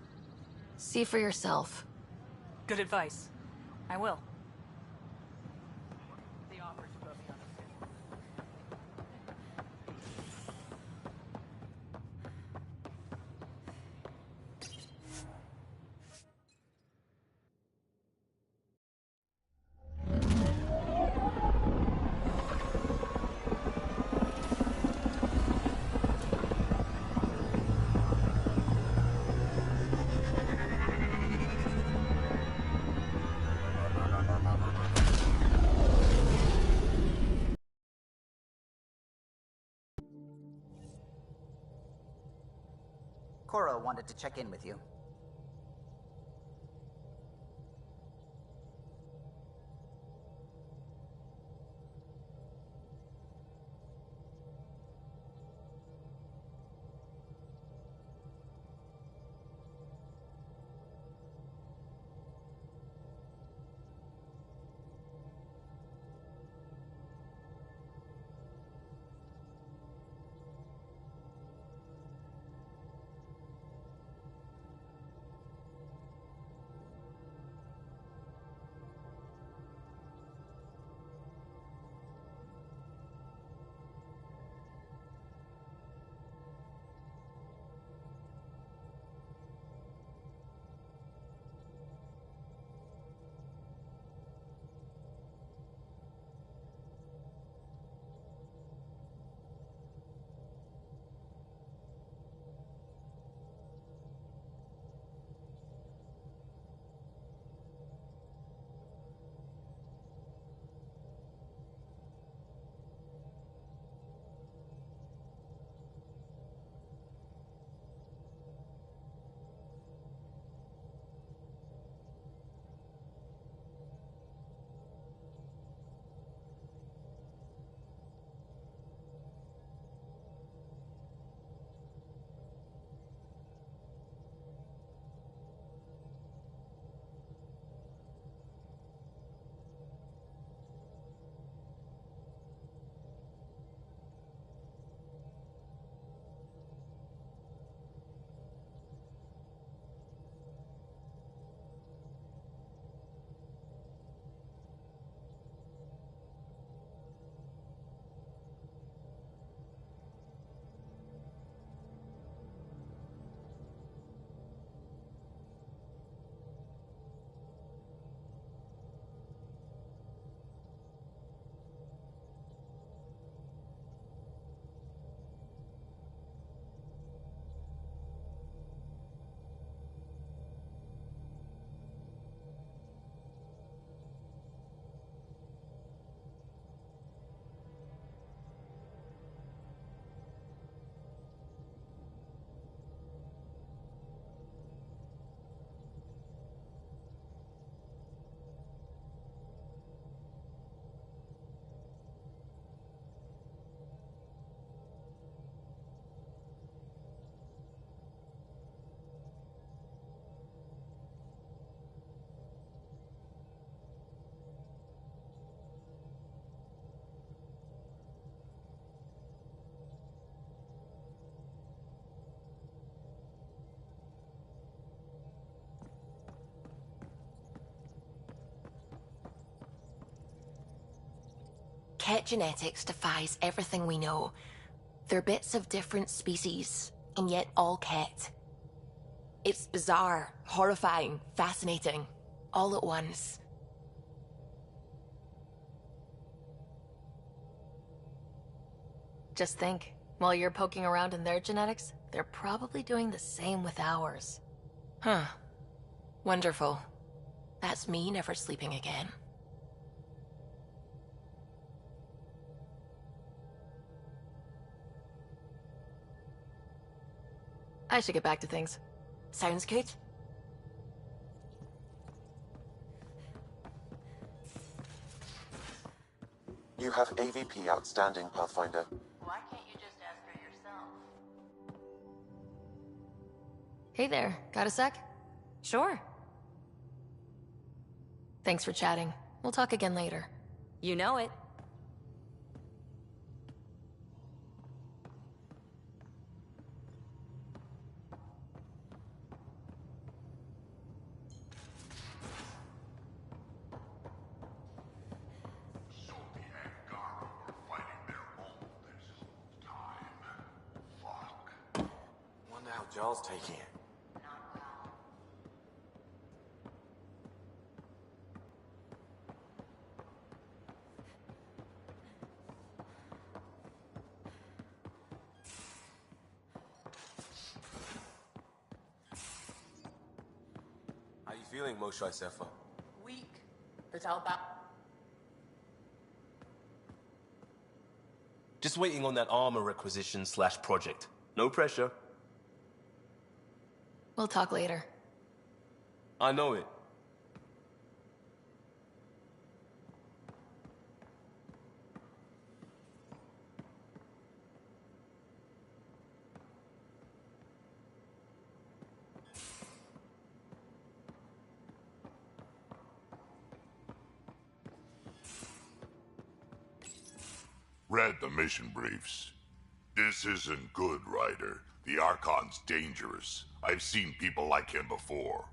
See for yourself. Good advice. I will. Cora wanted to check in with you. Ket genetics defies everything we know. They're bits of different species, and yet all Ket. It's bizarre, horrifying, fascinating, all at once. Just think, while you're poking around in their genetics, they're probably doing the same with ours. Huh. Wonderful. That's me never sleeping again. I should get back to things. Sounds good. You have AVP outstanding, Pathfinder. Why can't you just ask her yourself? Hey there, got a sec? Sure. Thanks for chatting. We'll talk again later. You know it. Wonder how Jarl's taking it. How you feeling, Moshae Sefa? Weak, but I'll back. Just waiting on that armor requisition/project. No pressure. We'll talk later. I know it. Read the mission briefs. This isn't good, Ryder. The Archon's dangerous. I've seen people like him before.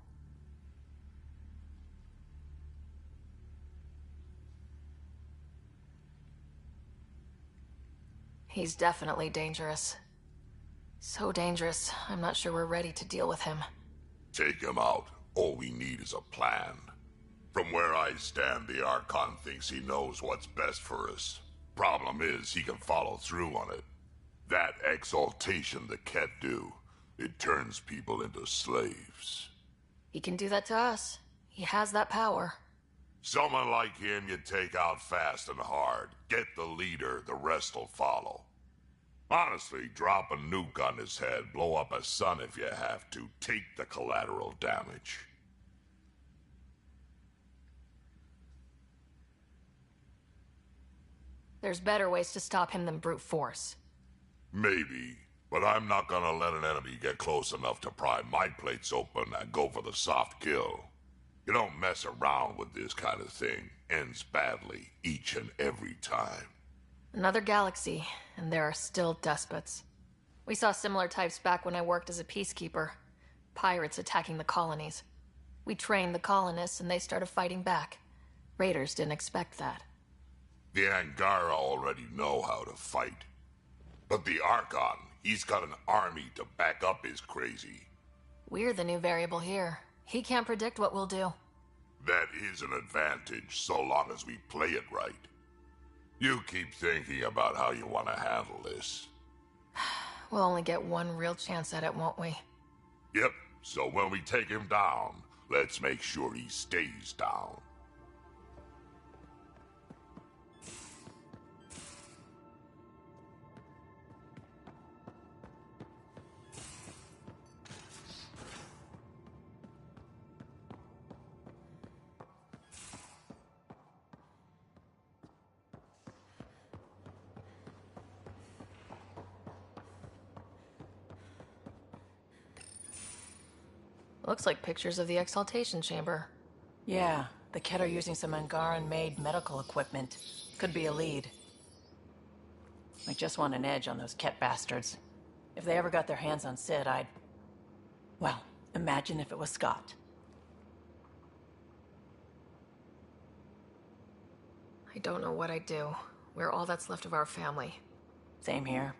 He's definitely dangerous. So dangerous, I'm not sure we're ready to deal with him. Take him out. All we need is a plan. From where I stand, the Archon thinks he knows what's best for us. Problem is, he can follow through on it. That exaltation the Ket do, it turns people into slaves. He can do that to us. He has that power. Someone like him you take out fast and hard. Get the leader, the rest will follow. Honestly, drop a nuke on his head, blow up a sun if you have to. Take the collateral damage. There's better ways to stop him than brute force. Maybe, but I'm not gonna let an enemy get close enough to pry my plates open and go for the soft kill. You don't mess around with this kind of thing. Ends badly, each and every time. Another galaxy, and there are still despots. We saw similar types back when I worked as a peacekeeper. Pirates attacking the colonies. We trained the colonists and they started fighting back. Raiders didn't expect that. The Angara already know how to fight. But the Archon, he's got an army to back up his crazy. We're the new variable here. He can't predict what we'll do. That is an advantage, so long as we play it right. You keep thinking about how you want to handle this. We'll only get one real chance at it, won't we? Yep, so when we take him down, let's make sure he stays down. Looks like pictures of the exaltation chamber. Yeah, the Ket are using some Angaran-made medical equipment. Could be a lead. I just want an edge on those Ket bastards. If they ever got their hands on Sid, I'd... Well, imagine if it was Scott. I don't know what I'd do. We're all that's left of our family. Same here.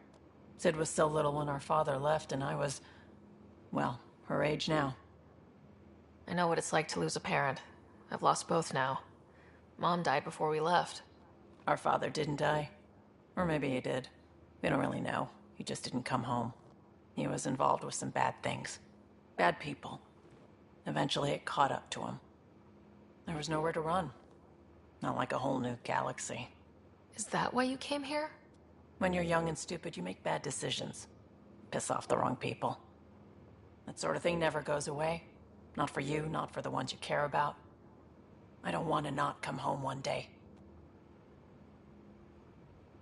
Sid was so little when our father left, and I was... well, her age now. I know what it's like to lose a parent. I've lost both now. Mom died before we left. Our father didn't die. Or maybe he did. We don't really know. He just didn't come home. He was involved with some bad things. Bad people. Eventually it caught up to him. There was nowhere to run. Not like a whole new galaxy. Is that why you came here? When you're young and stupid, you make bad decisions. Piss off the wrong people. That sort of thing never goes away. Not for you, not for the ones you care about. I don't want to not come home one day.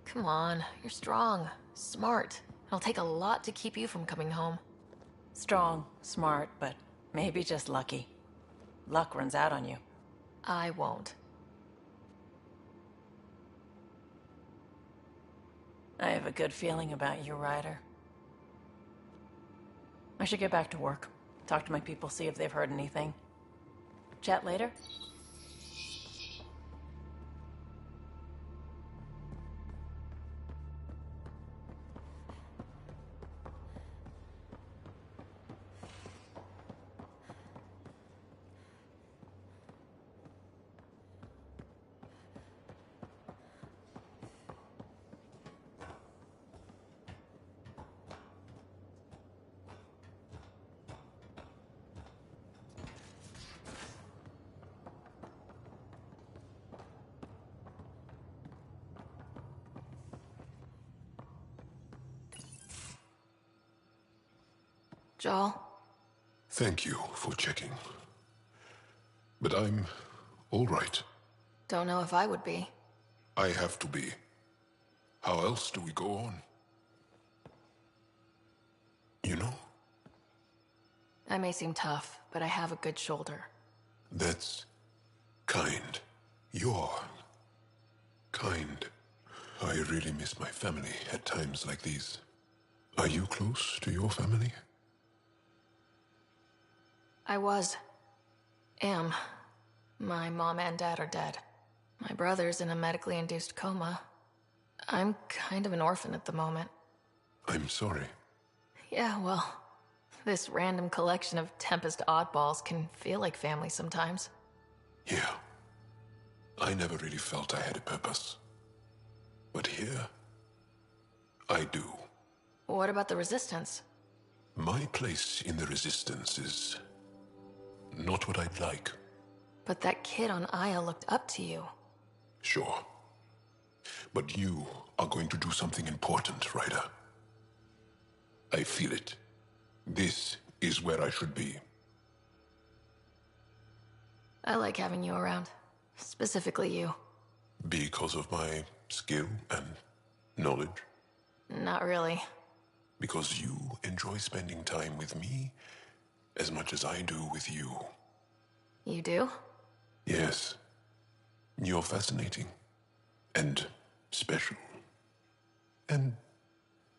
Come on, you're strong, smart. It'll take a lot to keep you from coming home. Strong, smart, but maybe just lucky. Luck runs out on you. I won't. I have a good feeling about you, Ryder. I should get back to work. Talk to my people, see if they've heard anything. Chat later? Joel? Thank you for checking. But I'm all right. Don't know if I would be. I have to be. How else do we go on? You know? I may seem tough, but I have a good shoulder. That's kind. You're kind. I really miss my family at times like these. Are you close to your family? I am. My mom and dad are dead. My brother's in a medically induced coma. I'm kind of an orphan at the moment. I'm sorry. Yeah, well, this random collection of Tempest oddballs can feel like family sometimes. Yeah. I never really felt I had a purpose. But here, I do. What about the Resistance? My place in the Resistance is not what I'd like. But that kid on Aya looked up to you. Sure. But you are going to do something important, Ryder. I feel it. This is where I should be. I like having you around. Specifically you. Because of my skill and knowledge? Not really. Because you enjoy spending time with me as much as I do with you. You do? Yes. You're fascinating. And special. And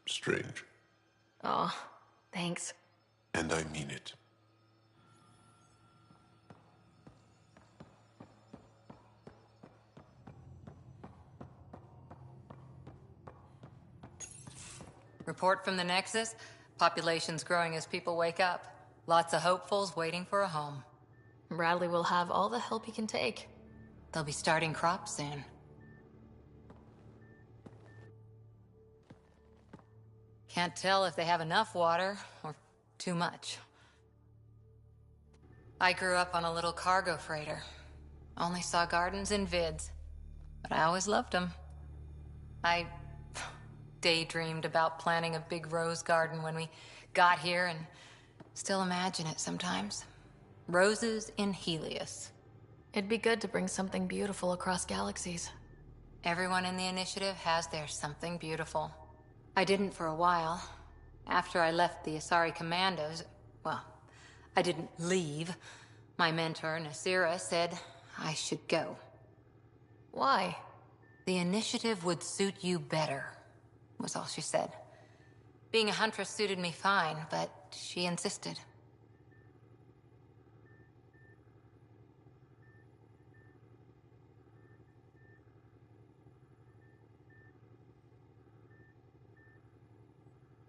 strange. Aw, thanks. And I mean it. Report from the Nexus. Population's growing as people wake up. Lots of hopefuls waiting for a home. Bradley will have all the help he can take. They'll be starting crops soon. Can't tell if they have enough water or too much. I grew up on a little cargo freighter. Only saw gardens in vids, but I always loved them. I daydreamed about planting a big rose garden when we got here and still imagine it sometimes. Roses in Helios. It'd be good to bring something beautiful across galaxies. Everyone in the initiative has their something beautiful. I didn't for a while. After I left the Asari Commandos, well, I didn't leave. My mentor, Nasira, said I should go. Why? The initiative would suit you better, was all she said. Being a huntress suited me fine, but she insisted.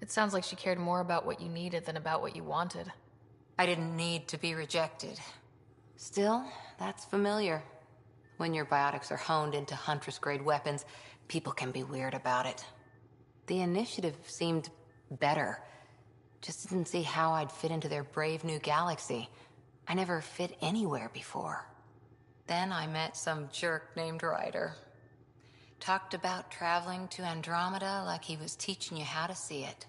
It sounds like she cared more about what you needed than about what you wanted. I didn't need to be rejected. Still, that's familiar. When your biotics are honed into Huntress-grade weapons, people can be weird about it. The initiative seemed better. Just didn't see how I'd fit into their brave new galaxy. I never fit anywhere before. Then I met some jerk named Ryder. Talked about traveling to Andromeda like he was teaching you how to see it.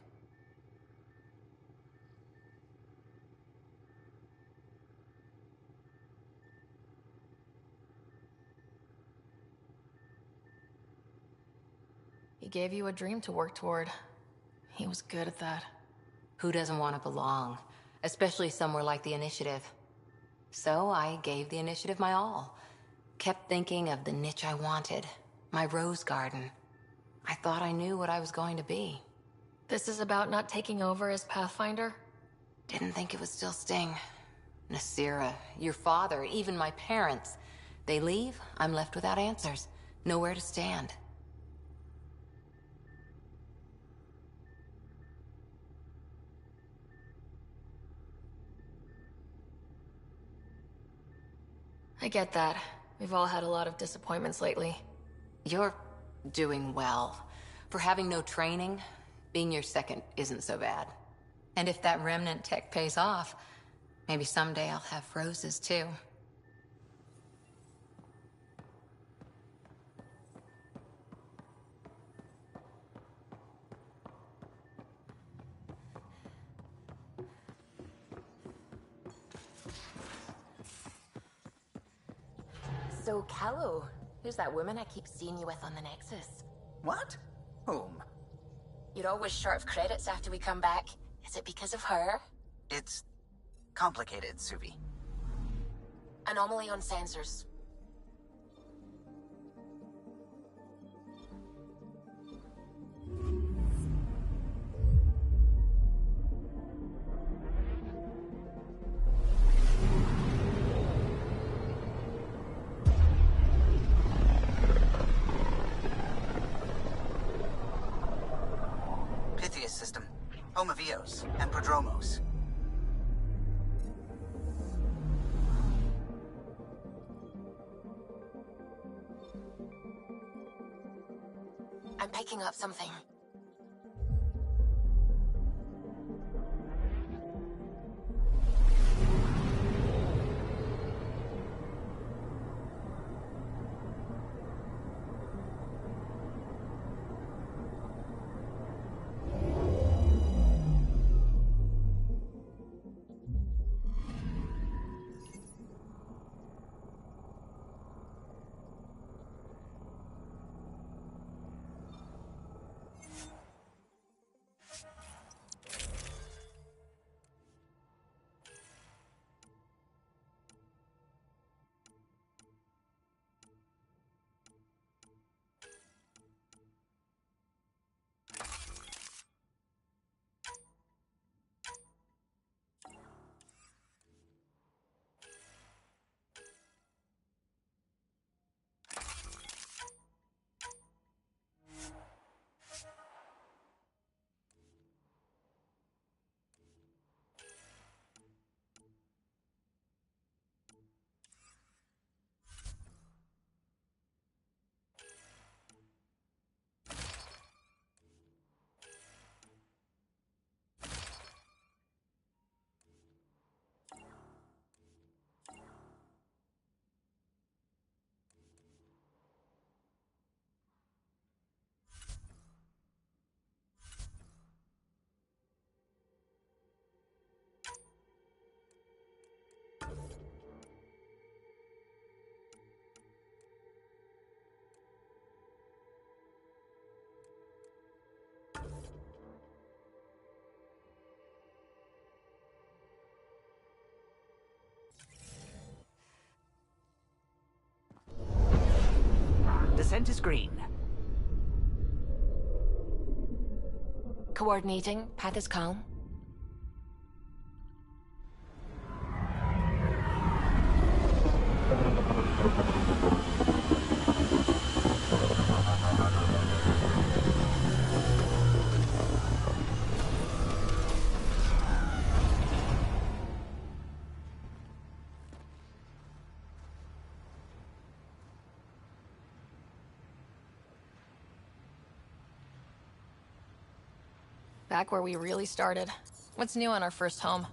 He gave you a dream to work toward. He was good at that. Who doesn't want to belong? Especially somewhere like the Initiative. So I gave the Initiative my all. Kept thinking of the niche I wanted. My rose garden. I thought I knew what I was going to be. This is about not taking over as Pathfinder? Didn't think it would still sting. Nasira, your father, even my parents. They leave, I'm left without answers. Nowhere to stand. I get that. We've all had a lot of disappointments lately. You're doing well. For having no training, being your second isn't so bad. And if that remnant tech pays off, maybe someday I'll have roses too. So, Callow, who's that woman I keep seeing you with on the Nexus? What? Whom? You're always short of credits after we come back. Is it because of her? It's complicated, Suvi. Anomaly on sensors. Pythias system. Home of Eos and Prodromos. I'm picking up something. Descent is green. Coordinating. Path is calm. Back where we really started. What's new on our first home?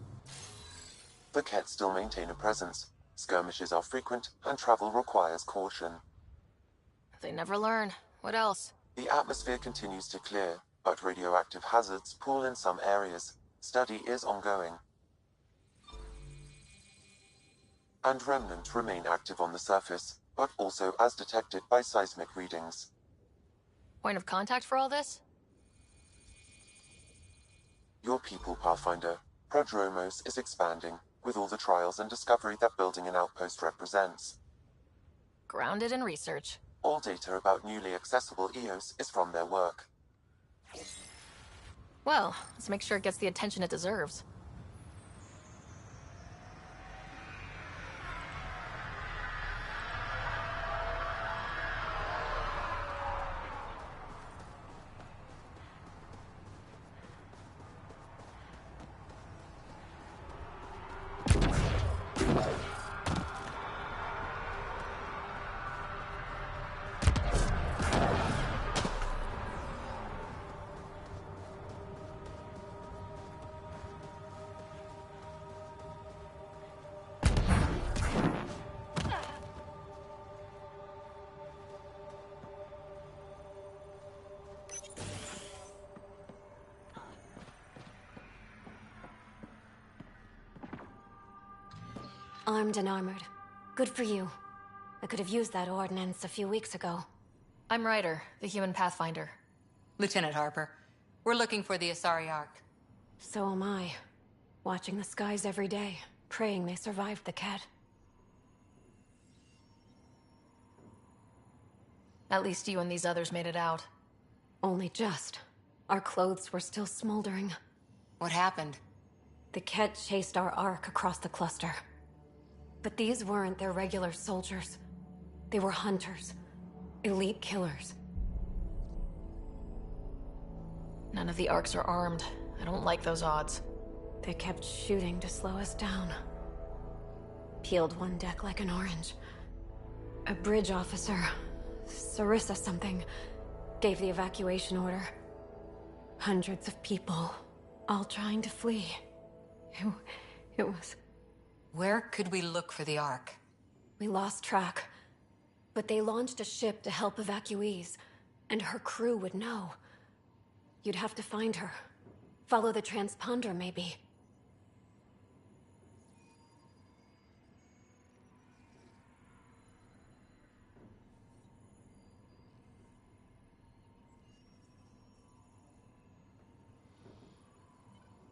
The Kett still maintain a presence. Skirmishes are frequent, and travel requires caution. They never learn. What else? The atmosphere continues to clear, but radioactive hazards pool in some areas. Study is ongoing. And remnant remain active on the surface, but also as detected by seismic readings. Point of contact for all this? Your people, Pathfinder. Prodromos is expanding, with all the trials and discovery that building an outpost represents. Grounded in research. All data about newly accessible Eos is from their work. Well, let's make sure it gets the attention it deserves. Armed and armored. Good for you. I could have used that ordnance a few weeks ago. I'm Ryder, the human pathfinder. Lieutenant Harper, we're looking for the Asari Ark. So am I. Watching the skies every day, praying they survived the cat. At least you and these others made it out. Only just. Our clothes were still smoldering. What happened? The Ket chased our Ark across the cluster. But these weren't their regular soldiers. They were hunters. Elite killers. None of the Arks are armed. I don't like those odds. They kept shooting to slow us down. Peeled one deck like an orange. A bridge officer, Sarissa something, gave the evacuation order. Hundreds of people, all trying to flee. It was... Where could we look for the Ark? We lost track. But they launched a ship to help evacuees, and her crew would know. You'd have to find her. Follow the transponder, maybe.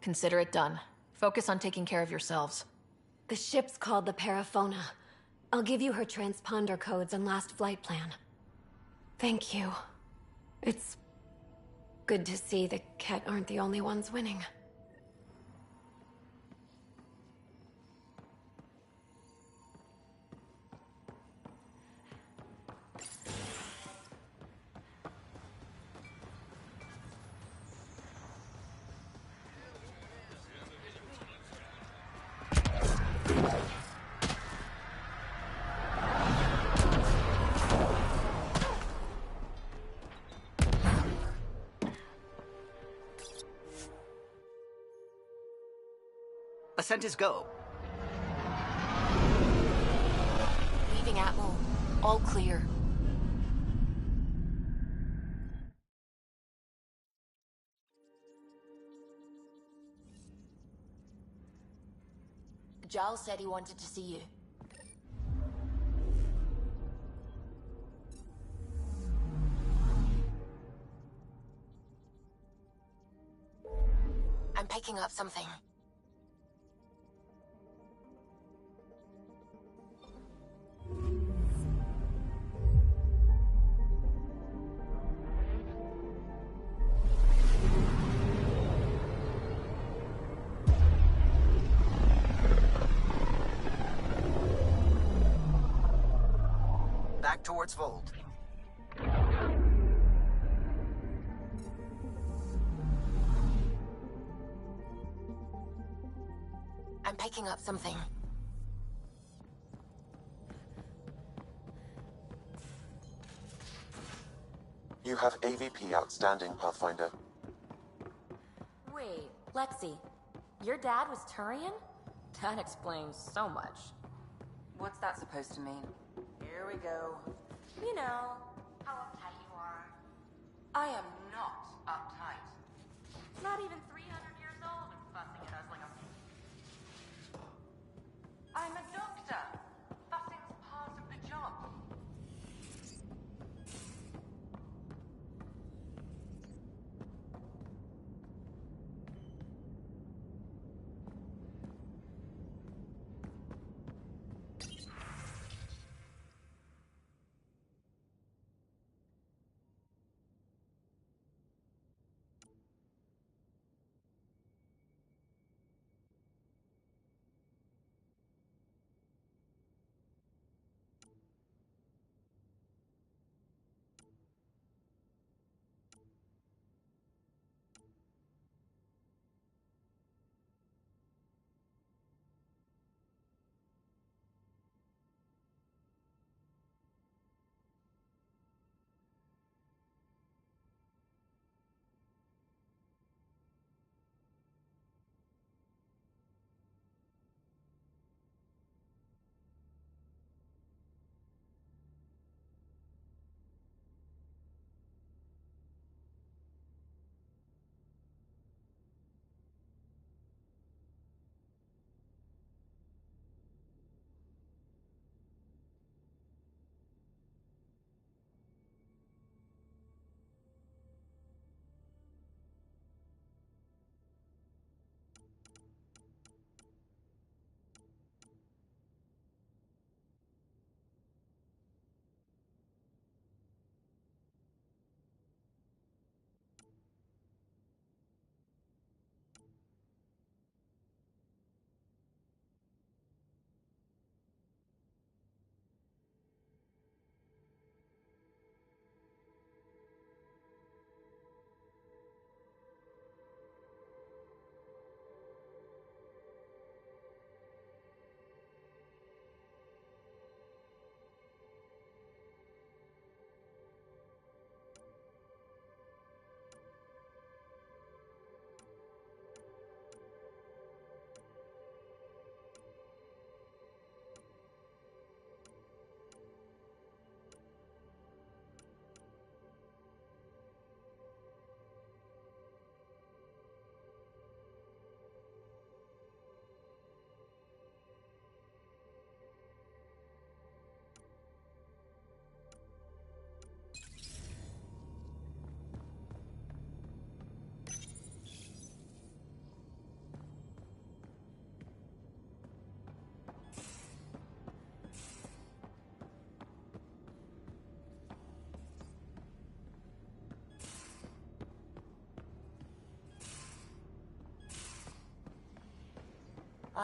Consider it done. Focus on taking care of yourselves. The ship's called the Paraphona. I'll give you her transponder codes and last flight plan. Thank you. It's good to see the Ket aren't the only ones winning. Ascent is go. Leaving Atmo. All clear. Giles said he wanted to see you. I'm picking up something. Back towards Vold. I'm picking up something. You have AVP outstanding, Pathfinder. Wait, Lexi, your dad was Turian? That explains so much. What's that supposed to mean? Here we go. You know, how uptight you are. I am not uptight. Not even 300 years old and fussing at us like a... I'm a doctor. Fussing's part of the job.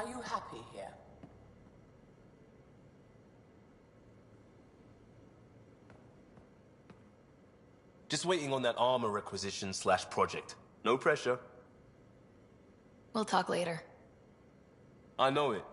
are you happy here? Just waiting on that armor requisition / project. No pressure. We'll talk later. I know it.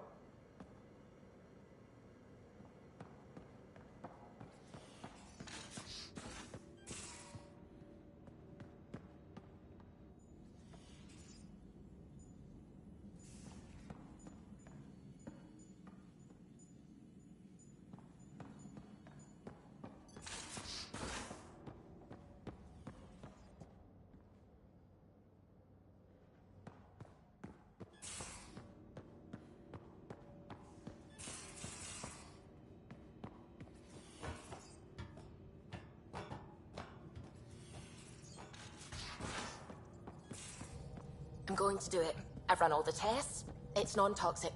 I'm going to do it. I've run all the tests. It's non-toxic.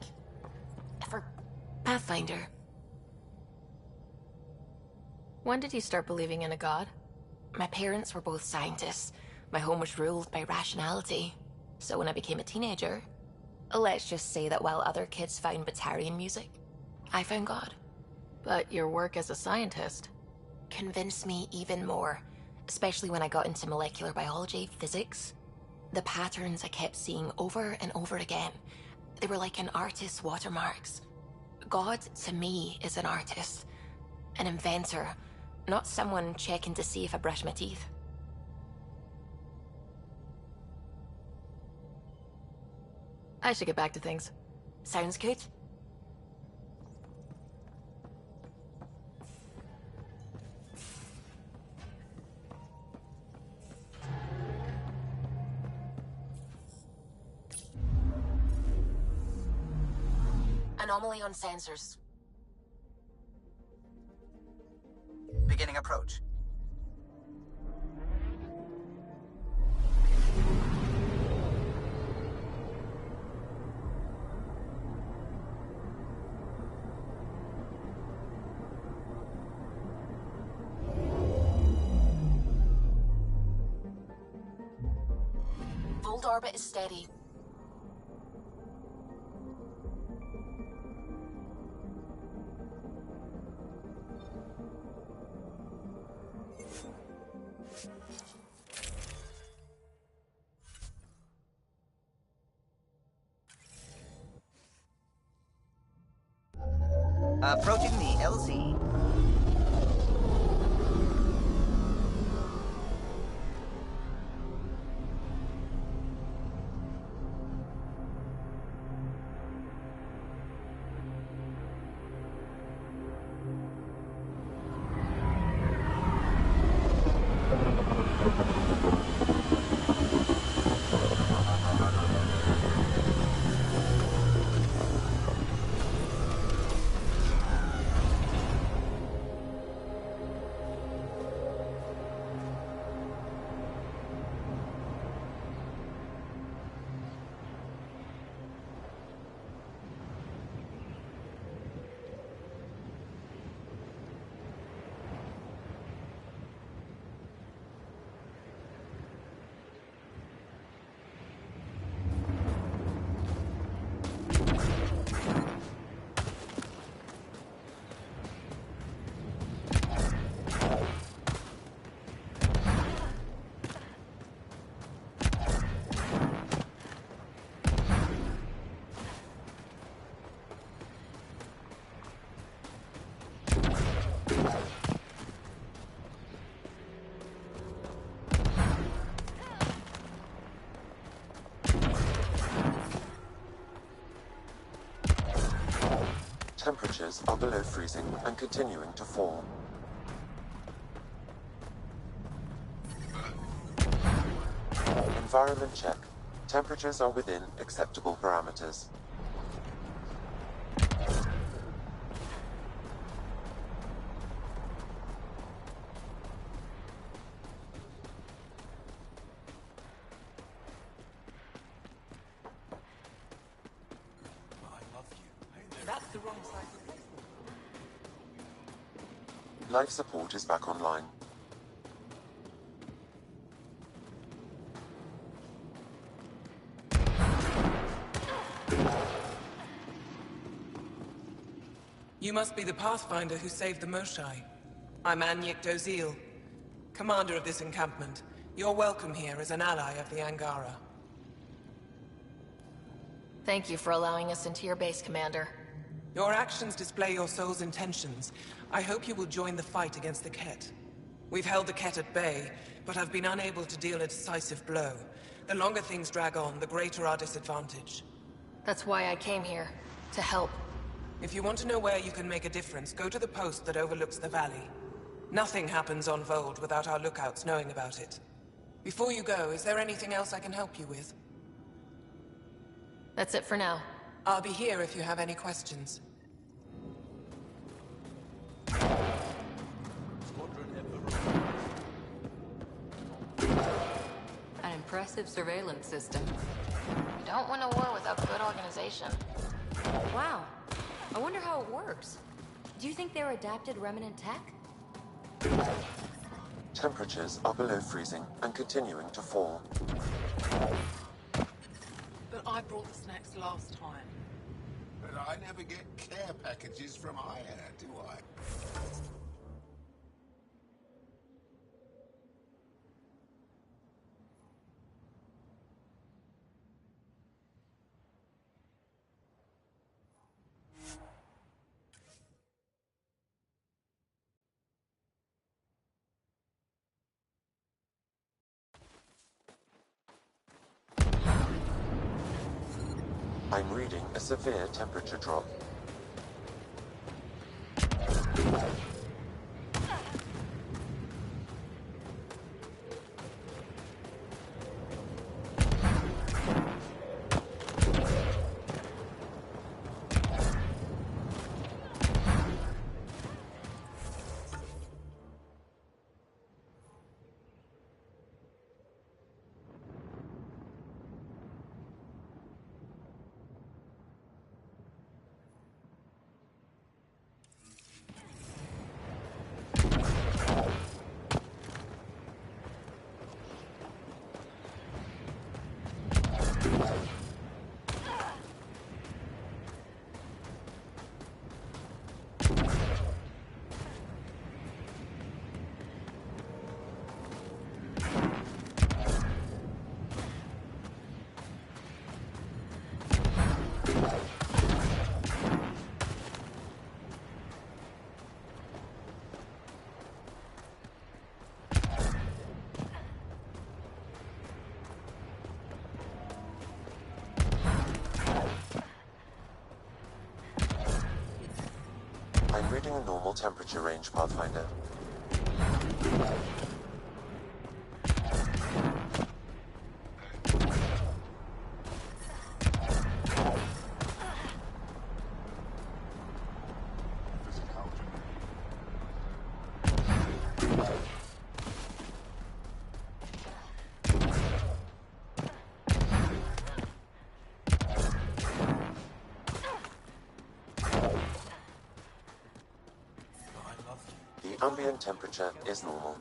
For Pathfinder. When did you start believing in a god? My parents were both scientists. My home was ruled by rationality. So when I became a teenager, let's just say that while other kids found Batarian music, I found God. But your work as a scientist convinced me even more, especially when I got into molecular biology, physics. The patterns I kept seeing over and over again, they were like an artist's watermarks. God, to me, is an artist, an inventor, not someone checking to see if I brush my teeth. I should get back to things. Sounds good. Anomaly on sensors. Beginning approach. Volt orbit is steady. Approaching the LZ. Temperatures are below freezing and continuing to fall. Environment check. Temperatures are within acceptable parameters. That's the wrong side. Life support is back online. You must be the Pathfinder who saved the Moshai. I'm Anyik Dozil, commander of this encampment. You're welcome here as an ally of the Angara. Thank you for allowing us into your base, Commander. Your actions display your soul's intentions. I hope you will join the fight against the Ket. We've held the Ket at bay, but have been unable to deal a decisive blow. The longer things drag on, the greater our disadvantage. That's why I came here. To help. If you want to know where you can make a difference, go to the post that overlooks the valley. Nothing happens on Vold without our lookouts knowing about it. Before you go, is there anything else I can help you with? That's it for now. I'll be here if you have any questions. An impressive surveillance system. You don't win a war without good organization. Wow. I wonder how it works. Do you think they're adapted remnant tech? Temperatures are below freezing and continuing to fall. But I brought the snacks last time. But I never get care packages from Aya, do I? I'm reading a severe temperature drop. I'm reading a normal temperature range, Pathfinder. The ambient temperature is normal.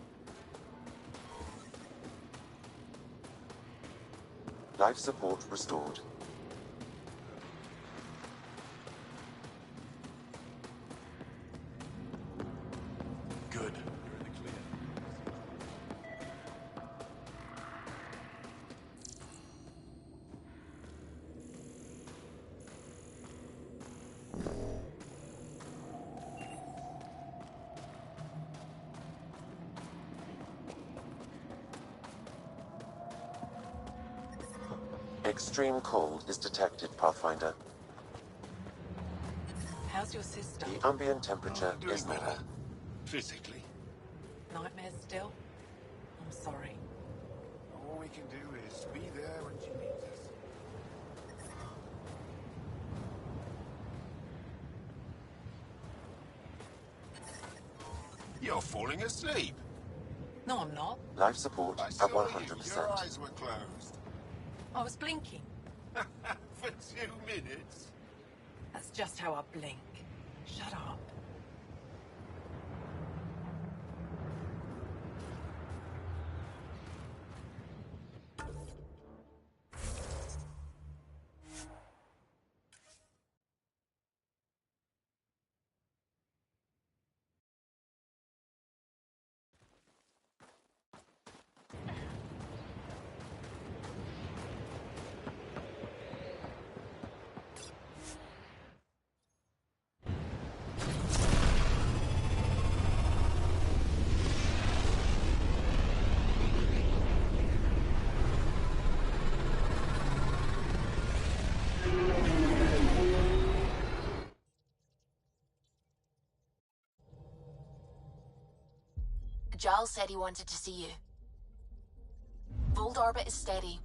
Life support restored. Good. You're in the clear. Extreme cold is detected, Pathfinder. How's your sister? The ambient temperature is normal. Physically. Nightmares still? I'm sorry. All we can do is be there when she needs us. You're falling asleep. No, I'm not. Life support I at saw you. 100%. Your eyes were closed. I was blinking. For 2 minutes. That's just how I blink. Shut up. Giles said he wanted to see you. Fold orbit is steady.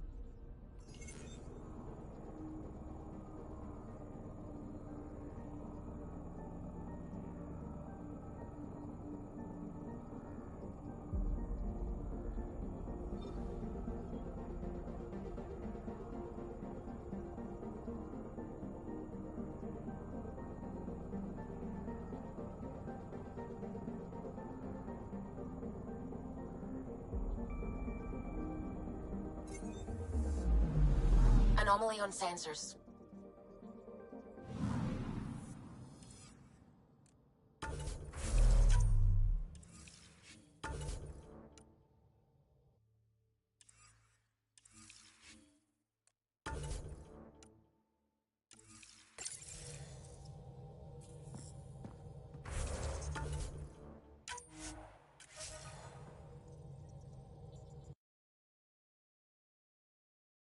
Anomaly on sensors.